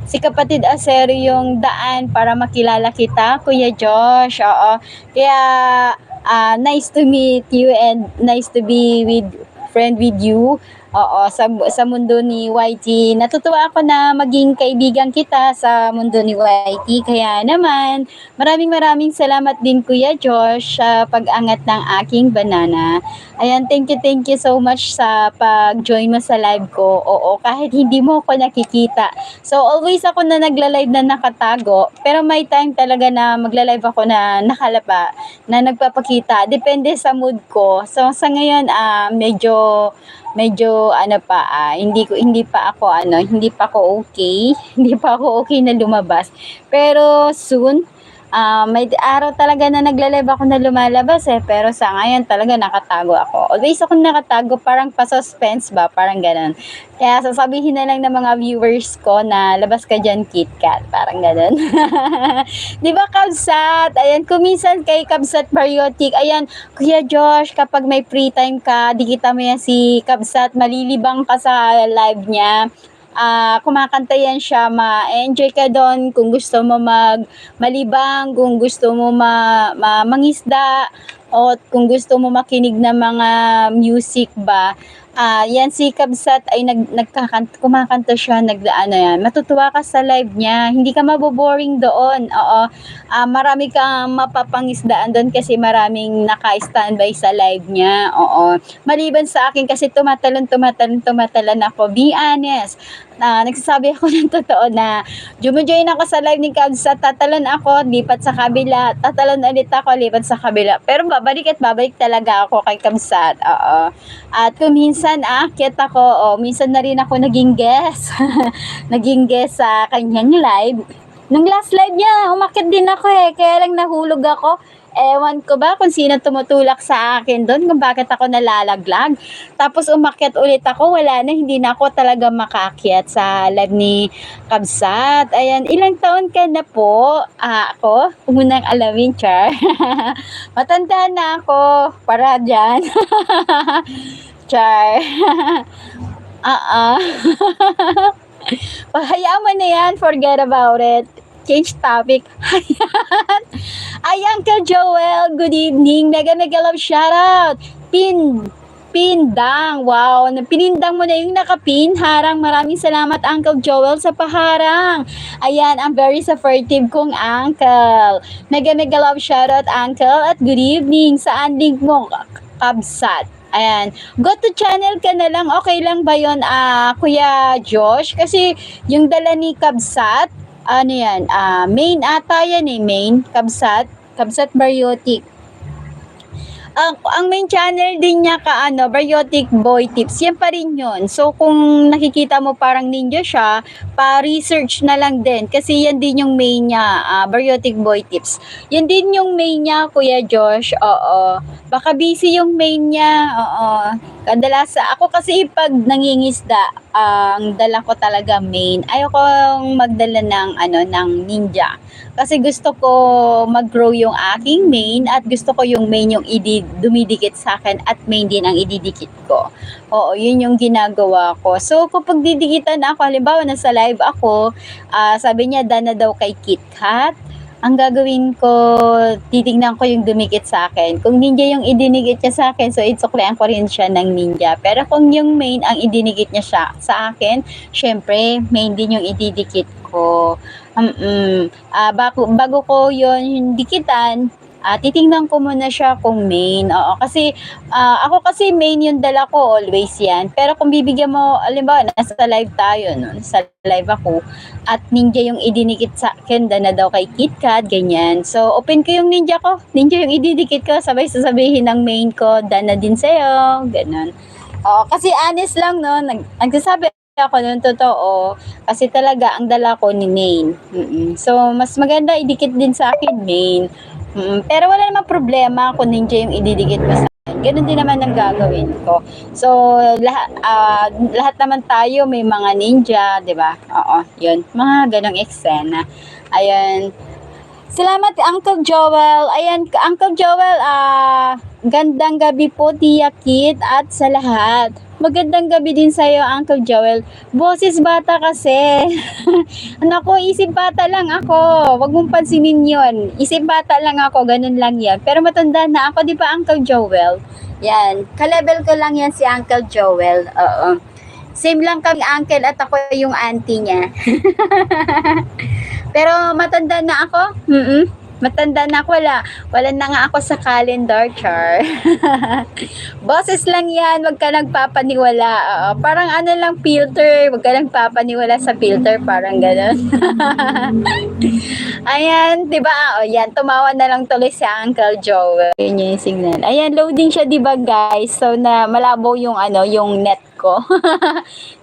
kapatid Asero yung daan para makilala kita, Kuya Josh. Oo. Kaya nice to meet you and nice to be friend with you. Oo, sa mundo ni YT. Natutuwa ako na maging kaibigan kita sa mundo ni YT. Kaya naman, maraming salamat din Kuya Josh sa pag-angat ng aking banana. Ayan, thank you so much sa pag-join mo sa live ko. Oo, kahit hindi mo ako nakikita. So, always ako na nagla-live na nakatago. Pero may time talaga na magla-live ako na nakalapa, na nagpapakita. Depende sa mood ko. So, sa ngayon, medyo hindi pa ako okay. Hindi pa ako okay na lumabas. Pero soon, may araw talaga na nagla-live ako na lumalabas eh. Pero sa ngayon talaga nakatago ako. Always ako nakatago, parang pa-suspense ba, parang ganun. Kaya sasabihin na lang ng mga viewers ko na labas ka dyan, KitKat. Parang ganun. Di ba, Kabsat? Ayan, kuminsan kay Kabsat Bariotic. Ayan, Kuya Josh, kapag may free time ka, di kita mo yan si Kabsat, malilibang ka sa live niya. Kumakanta yan siya, ma-enjoy ka doon kung gusto mo malibang, kung gusto mo mangisda, o kung gusto mo makinig ng mga music ba. Yan si Kabsat ay kumakanta siya, yan. Matutuwa ka sa live niya, hindi ka maboboring doon. Oo. Marami kang mapapangisdaan doon kasi maraming naka-standby sa live niya. Oo. Maliban sa akin kasi tumatalon ako. Be honest. Nagsasabi ako ng totoo na join ako sa live ni Kabsat, tatalon ako, lipat sa kabila, tatalon ulit ako, lipat sa kabila. Pero babalik talaga ako kay Kabsat. Oo. At kung minsan aakyat ako, minsan na rin ako naging guest. Naging guest sa kanyang live. Nung last live niya, umakyat din ako eh, kaya lang nahulog ako. Ewan ko ba kung sino tumutulak sa akin doon, kung bakit ako nalalaglag. Tapos umakyat ulit ako, wala na, hindi na ako talaga makaakyat sa live ni Kabsat. Ayan, ilang taon ka na po? Ako, unang alamin, Char. Matanda na ako, para dyan. Char. Hayaan mo na yan, forget about it. Change topic. Ay, Uncle Joel, good evening. Mega love shoutout. Pindang. Wow, pinindang mo na yung nakapin. Harang, maraming salamat Uncle Joel sa paharang. Ayan, ang very supportive kong uncle. Mega love shoutout Uncle at good evening. Saan link mo, Kabsat? Ayan, go to channel ka na lang. Okay lang ba yun, Kuya Josh? Kasi yung dala ni Kabsat, main ata yan eh, main, Kabsat Bariotic. Ang main channel din niya Bariotic Boy Tips, yan pa rin yun. So kung nakikita mo parang ninja siya, pa-research na lang din. Kasi yan din yung main niya, Bariotic Boy Tips. Yan din yung main niya, Kuya Josh, oo. Baka busy yung main niya, oo. Kadalasan, ako kasi pag nangingisda, ang dala ko talaga main. Ayokong magdala ng ninja. Kasi gusto ko mag-grow yung aking main at gusto ko yung main yung dumidikit sa akin at main din ang ididikit ko. Oo, yun yung ginagawa ko. So, kapag didikitan ako, halimbawa nasa live ako, sabi niya, dana daw kay KitKat. Ang gagawin ko, titignan ko yung dumikit sa akin. Kung ninja yung idinikit niya sa akin, so itsuklian ko rin siya ng ninja. Pero kung yung main ang idinikit niya siya sa akin, syempre, main din yung ididikit ko. Bago ko yun dikitan, titingnan ko muna siya kung main. Oo, kasi ako kasi main yung dala ko always yan. Pero kung bibigyan mo, alimbawa, nasa live tayo, no? Nasa live ako, at ninja yung idinikit sa akin, dana daw kay KitKat, ganyan. So, open ko yung ninja ko. Ninja yung ididikit ko, sabay sasabihin ng main ko, dana din sa'yo, ganun. Oo, kasi honest lang, no? Nagsasabi ako nun totoo kasi talaga ang dala ko ni main. So mas maganda idikit din sa akin main. Pero wala namang problema kung ninja yung ididikit mo sa akin. Ganun din naman ang gagawin ko. So lahat naman tayo may mga ninja, 'di ba? Oo, 'yun. Mga ganong eksena. Ayun. Salamat Uncle Joel. Ayan, Uncle Joel, gandang gabi po Tia Kit at sa lahat. Magandang gabi din sa iyo Uncle Joel. Boses bata kasi. Nako, isip bata lang ako. Wag mong pansinin 'yon. Isip bata lang ako, ganun lang 'yan. Pero matanda na ako, 'di ba Uncle Joel? Yan, ka-level ko lang 'yan si Uncle Joel. Oo. Same lang kami uncle at ako yung auntie niya. Pero matanda na ako. Matanda na ako. Wala na nga ako sa calendar, char. Boses lang yan. Wag ka nagpapaniwala. Parang ano lang, filter. Wag ka nagpapaniwala sa filter. Parang gano'n. Ayan, diba? O, yan. Tumawa na lang tuloy si Uncle Joe. Yun yung signal. Ayan, loading siya, diba guys? So, na malabo yung, yung net ko.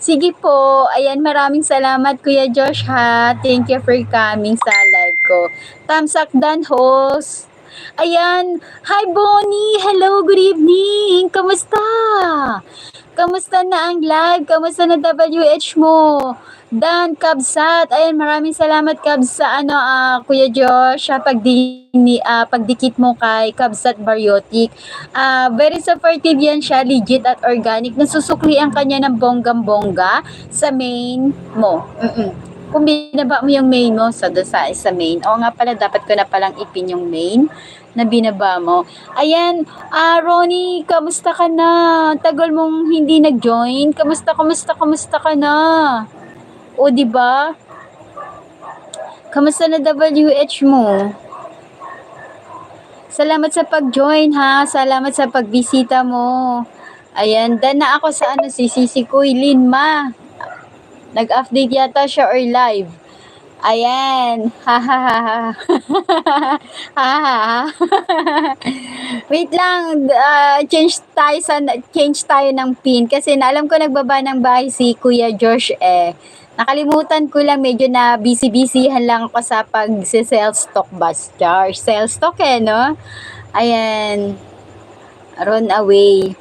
Sige po. Ayan, maraming salamat Kuya Josh ha. Thank you for coming sa live ko. Thumbs up dan host. Ayan. Hi Bonnie. Hello, good evening. Kamusta? Kamusta na ang live? Kamusta na WH mo? Dan Kabsat. Ayan, maraming salamat Kabs sa Kuya Josh sa pagdikit mo kay Kabsat Baryotic. Very supportive yan siya, legit at organic. Nasusukli ang kanya ng bonggam-bongga sa main mo. Kung binaba mo yung main mo sa main. O nga pala, dapat ko na palang ipin yung main na binaba mo. Ayan, Ronnie, kamusta ka na? Tagal mong hindi nag-join. Kamusta ka na? O, diba? Kamusta na WH mo? Salamat sa pag-join, ha? Salamat sa pagbisita mo. Ayan, dan na ako sa si Kuy Linma. Nag-update yata siya or live. Ayan. Wait lang. Change tayo ng pin. Kasi alam ko nagbaba ng bahay si Kuya Josh Nakalimutan ko lang, medyo na busy-busyhan lang ako sa pag-sell stock bus charge. Sell stock no? Ayan. Run away.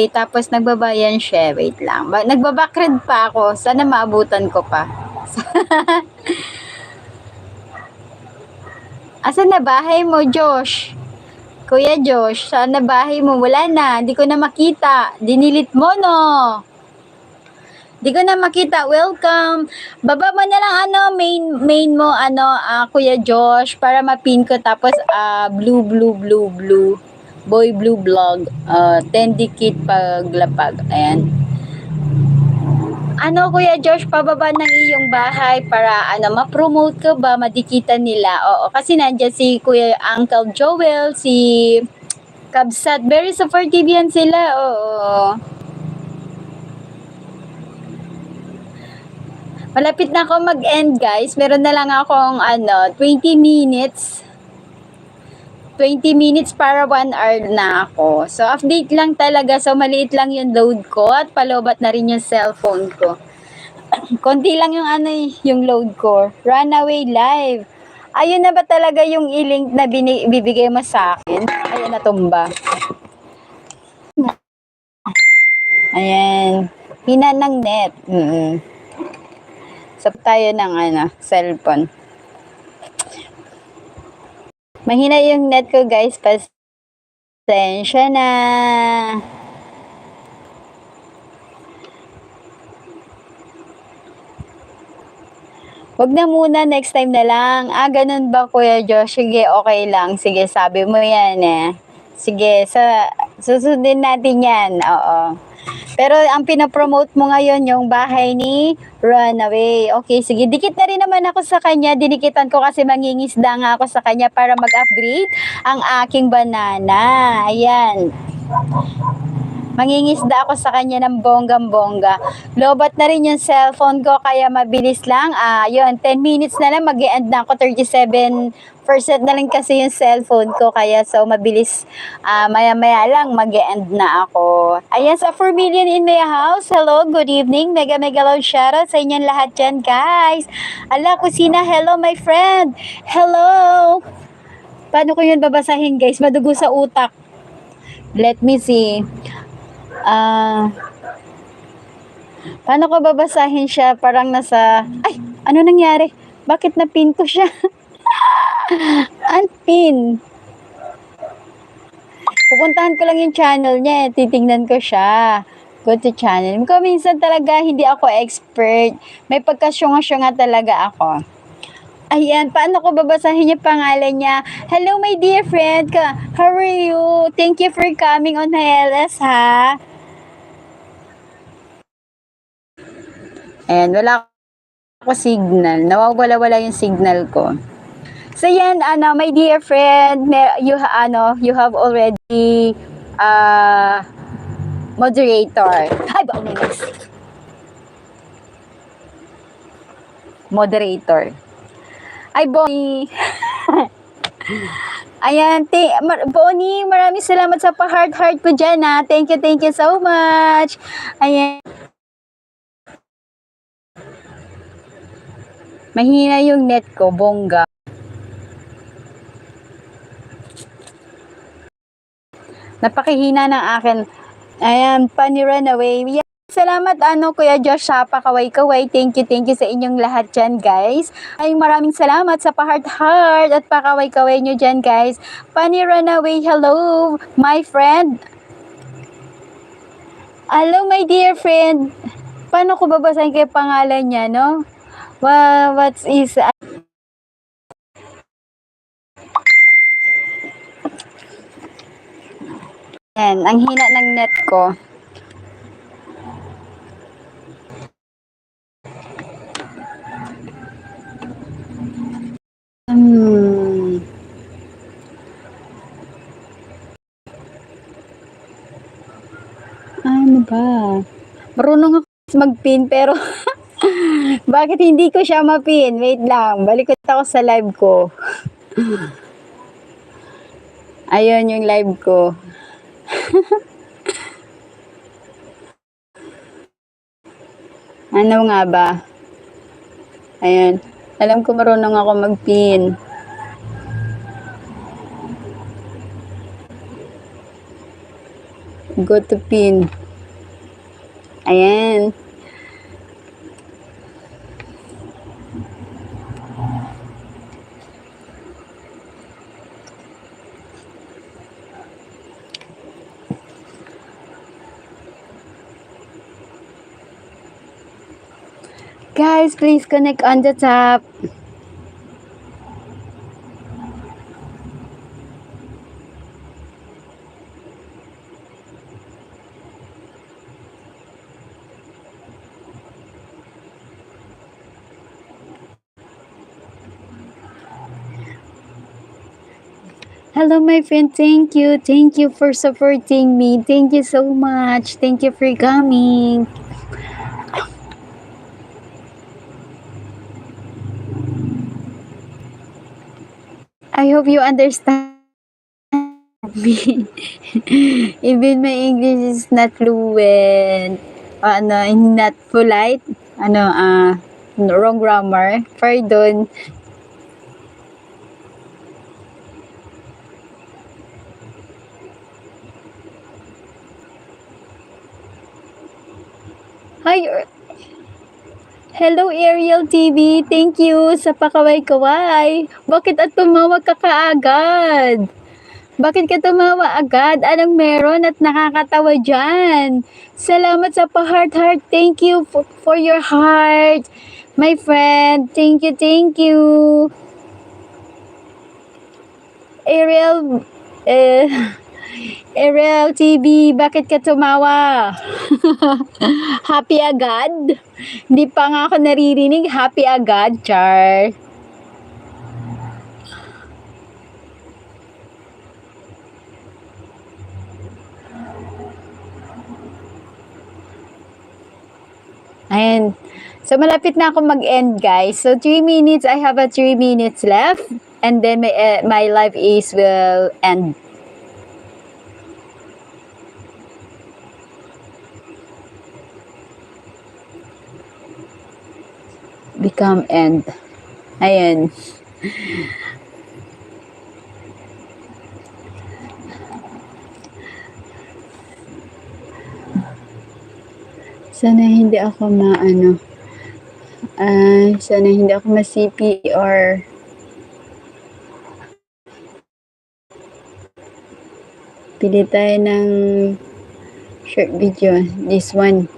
Tapos nagbabayan siya. Wait lang. Nagbabakred pa ako. Sana maabutan ko pa. Asan na bahay mo, Josh? Kuya Josh, saan na bahay mo? Wala na. Hindi ko na makita. Dinilit mo, no? Di ko na makita. Welcome. Baba mo na lang main mo Kuya Josh para mapin ko tapos blue. Boy Blue Vlog. 10 dikit paglapag. Ayan. Kuya Josh, pababa ng iyong bahay para ma-promote ka ba, madikitan nila. Oo, kasi nandiyan si Kuya Uncle Joel, si Kabsat. Very supportive yan sila. Oo. Malapit na ako mag-end, guys. Meron na lang akong 20 minutes. 20 minutes para 1 hour na ako. So, update lang talaga. So, maliit lang yung load ko at palobat na rin yung cellphone ko. Konti lang yung yung load ko. Runaway live. Ayun na ba talaga yung i-link na bibigay mo sa akin? Ayun, natumba. Ayan. Hina ng net. So, tayo ng cellphone. Mahina yung net ko guys, pasensya na. Wag na muna, next time na lang. Ganun ba Kuya Josh? Sige, okay lang. Sige, sabi mo yan eh. Sige, susundin natin yan. Oo. Pero ang pinapromote mo ngayon yung bahay ni Runaway. Okay, sige. Dikit na rin naman ako sa kanya. Dinikitan ko kasi mangingisda nga ako sa kanya para mag-upgrade ang aking banana. Ayan. Mangingisda ako sa kanya ng bonggang-bongga. Lobat na rin yung cellphone ko kaya mabilis lang. Yun, 10 minutes na lang mag-e-end na ako. 37% na lang kasi yung cellphone ko kaya so mabilis. Maya-maya lang mag-e-end na ako. Ayan, sa 4 million in my house. Hello, good evening. Mega love shoutout sa inyong lahat dyan, guys. Ala, kusina, hello my friend. Hello. Paano ko yun babasahin, guys? Madugo sa utak. Let me see. Paano ko babasahin siya? Parang nasa... Ay! Ano nangyari? Bakit napin ko siya? Unpin. Pupuntahan ko lang yung channel niya. Titingnan ko siya. Go to channel. Kung minsan talaga hindi ako expert. May pagkasyunga-syunga talaga ako. Ayan, paano ko babasahin yung pangalan niya? Hello, my dear friend. How are you? Thank you for coming on LS, ha? Ayan, wala ako signal. Nawawala-wala yung signal ko. So, yan, my dear friend, you have already, moderator. Ay, ba, moderator. Ay, Bonnie. Ayan, Bonnie, maraming salamat sa pa-heart ko dyan, ha. Thank you so much. Ayan. Mahina yung net ko, bongga. Napakihina ng akin. Ayan, Pani Runaway. Salamat Kuya Josh sa pakaway-kaway. Thank you sa inyong lahat dyan, guys. Ay, maraming salamat sa pa-heart at pakaway-kaway nyo dyan, guys. Pani Runaway, hello, my friend. Hello, my dear friend. Paano ko babasahin kayo pangalan niya, no? What is... Yan, ang hina ng net ko. Ano ba? Marunong ako mag-pin pero bakit hindi ko siya ma-pin? Wait lang, balik ako sa live ko. Ayun yung live ko. Ano nga ba? Ayan. Alam ko marunong ako mag-pin. Go to pin. Ayan. Guys, please connect on the top. Hello, my friend. Thank you. Thank you for supporting me. Thank you so much. Thank you for coming. I hope you understand me. Even my English is not fluent. Not polite. Wrong grammar. Pardon. Hi. Hello Ariel TV, thank you sa pakaway-kaway. Bakit at tumawag ka kaagad? Bakit ka tumawa agad? Anong meron at nakakatawa dyan? Salamat sa pa-heart-heart. Thank you for your heart. My friend, thank you, thank you. Ariel, Ariel TV, bakit ka tumawa? Happy agad? Hindi pa nga ako naririnig. Happy agad, Char. Ayan. So, malapit na ako mag-end, guys. So, 3 minutes. I have a 3 minutes left. And then, my live is will end. Become end. Ayan. Sana hindi ako sana hindi ako ma-CPR. Pili tayo ng short video. This one.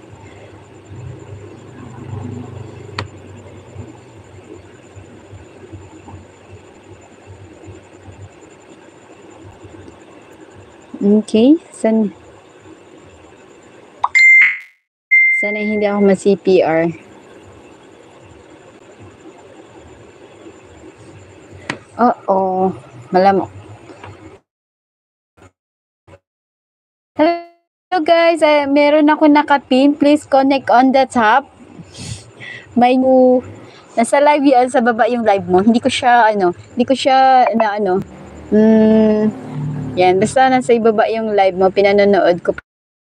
Okay. Sana hindi ako ma-CPR. Oo. Malamok. Hello guys. Meron ako nakapin. Please connect on the top. May new. Nasa live yan. Sa baba yung live mo. Hindi ko siya yan. Basta nasa ibaba yung live mo. Pinanonood ko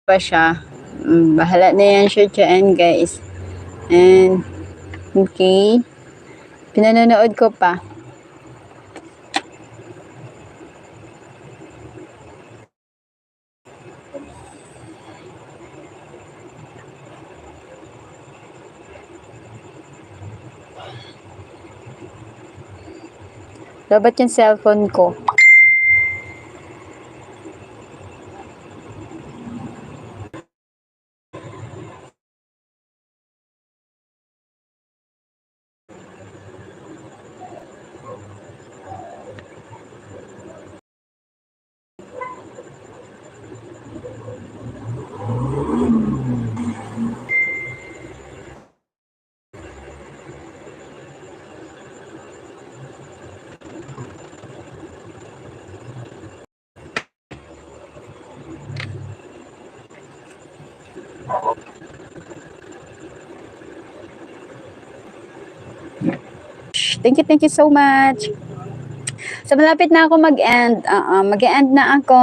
pa siya. Bahala na yan, sure dyan, guys. And, okay. Pinanonood ko pa. Dapat yung cellphone ko. Thank you so much. So, malapit na ako mag-end. Mag-end na ako.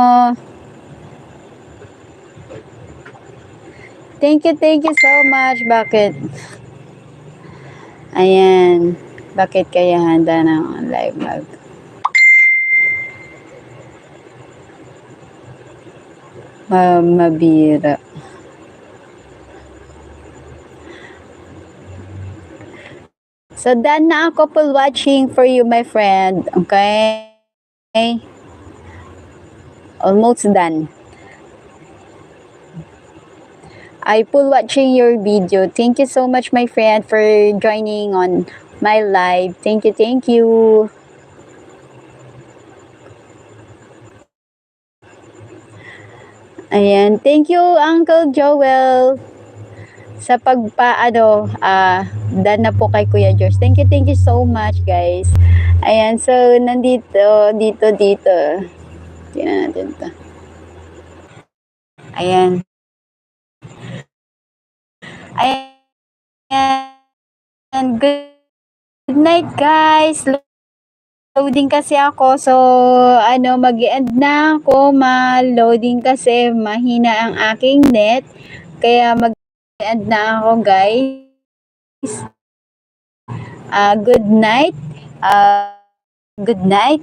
Thank you so much. Bakit? Ayan. Bakit kaya handa ng live vlog? Mabira. So, done na ako po watching for you, my friend. Okay? Almost done. I pull watching your video. Thank you so much, my friend, for joining on my live. Thank you. Ayan. Thank you, Uncle Joel, sa done na po kay Kuya George. Thank you so much, guys. Ayan, so, dito. Tingnan natin ito. Ayan. Good night, guys. Loading kasi ako. So, mag-end na ako. Ma-loading kasi mahina ang aking net. Kaya mag-end na ako, guys. Good night. Good night.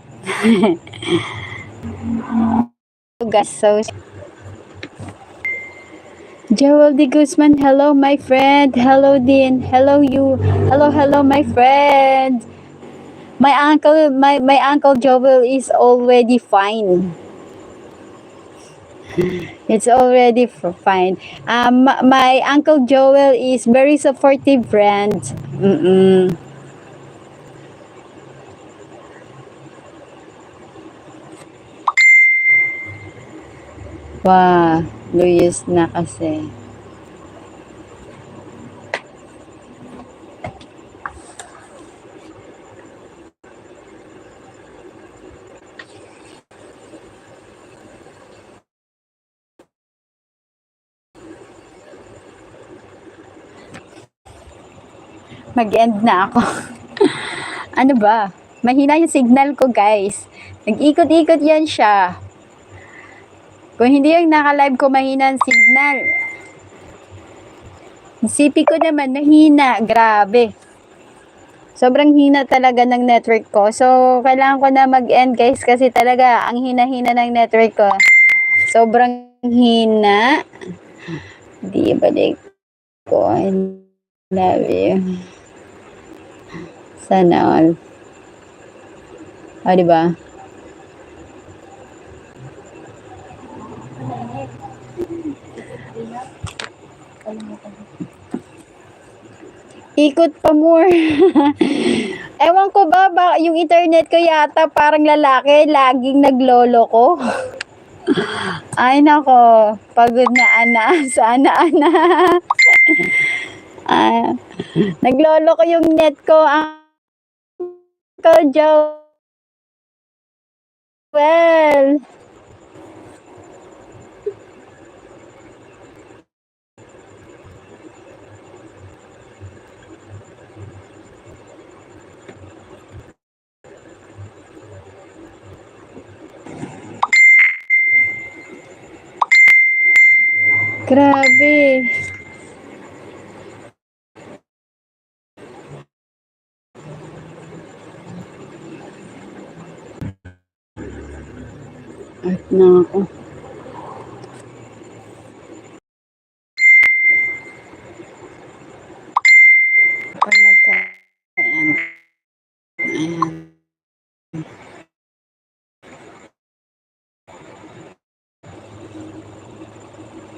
Guys, so Joel D. Guzman, hello my friend. Hello Din. Hello you. Hello my friend. My uncle Joel is already fine. It's already fine. My uncle Joel is very supportive friend. Mm-mm. Wow, Luis na kasi. Mag-end na ako. Ano ba? Mahina yung signal ko, guys. Nag-ikot-ikot yan siya. Kung hindi yung naka-live ko, mahina ang signal. CP ko naman, mahina. Grabe. Sobrang hina talaga ng network ko. So, kailangan ko na mag-end, guys, kasi talaga, ang hina-hina ng network ko. Sobrang hina. Di balik ko. I love you. Sana all. O, diba? Ikot pa more. Ewan ko ba, yung internet ko yata parang lalaki, laging naglolo ko. Ay nako, pagod na ana, sana ana. Naglolo ko yung net ko, Uncle Joel. Grabe. At na ako. Ayan.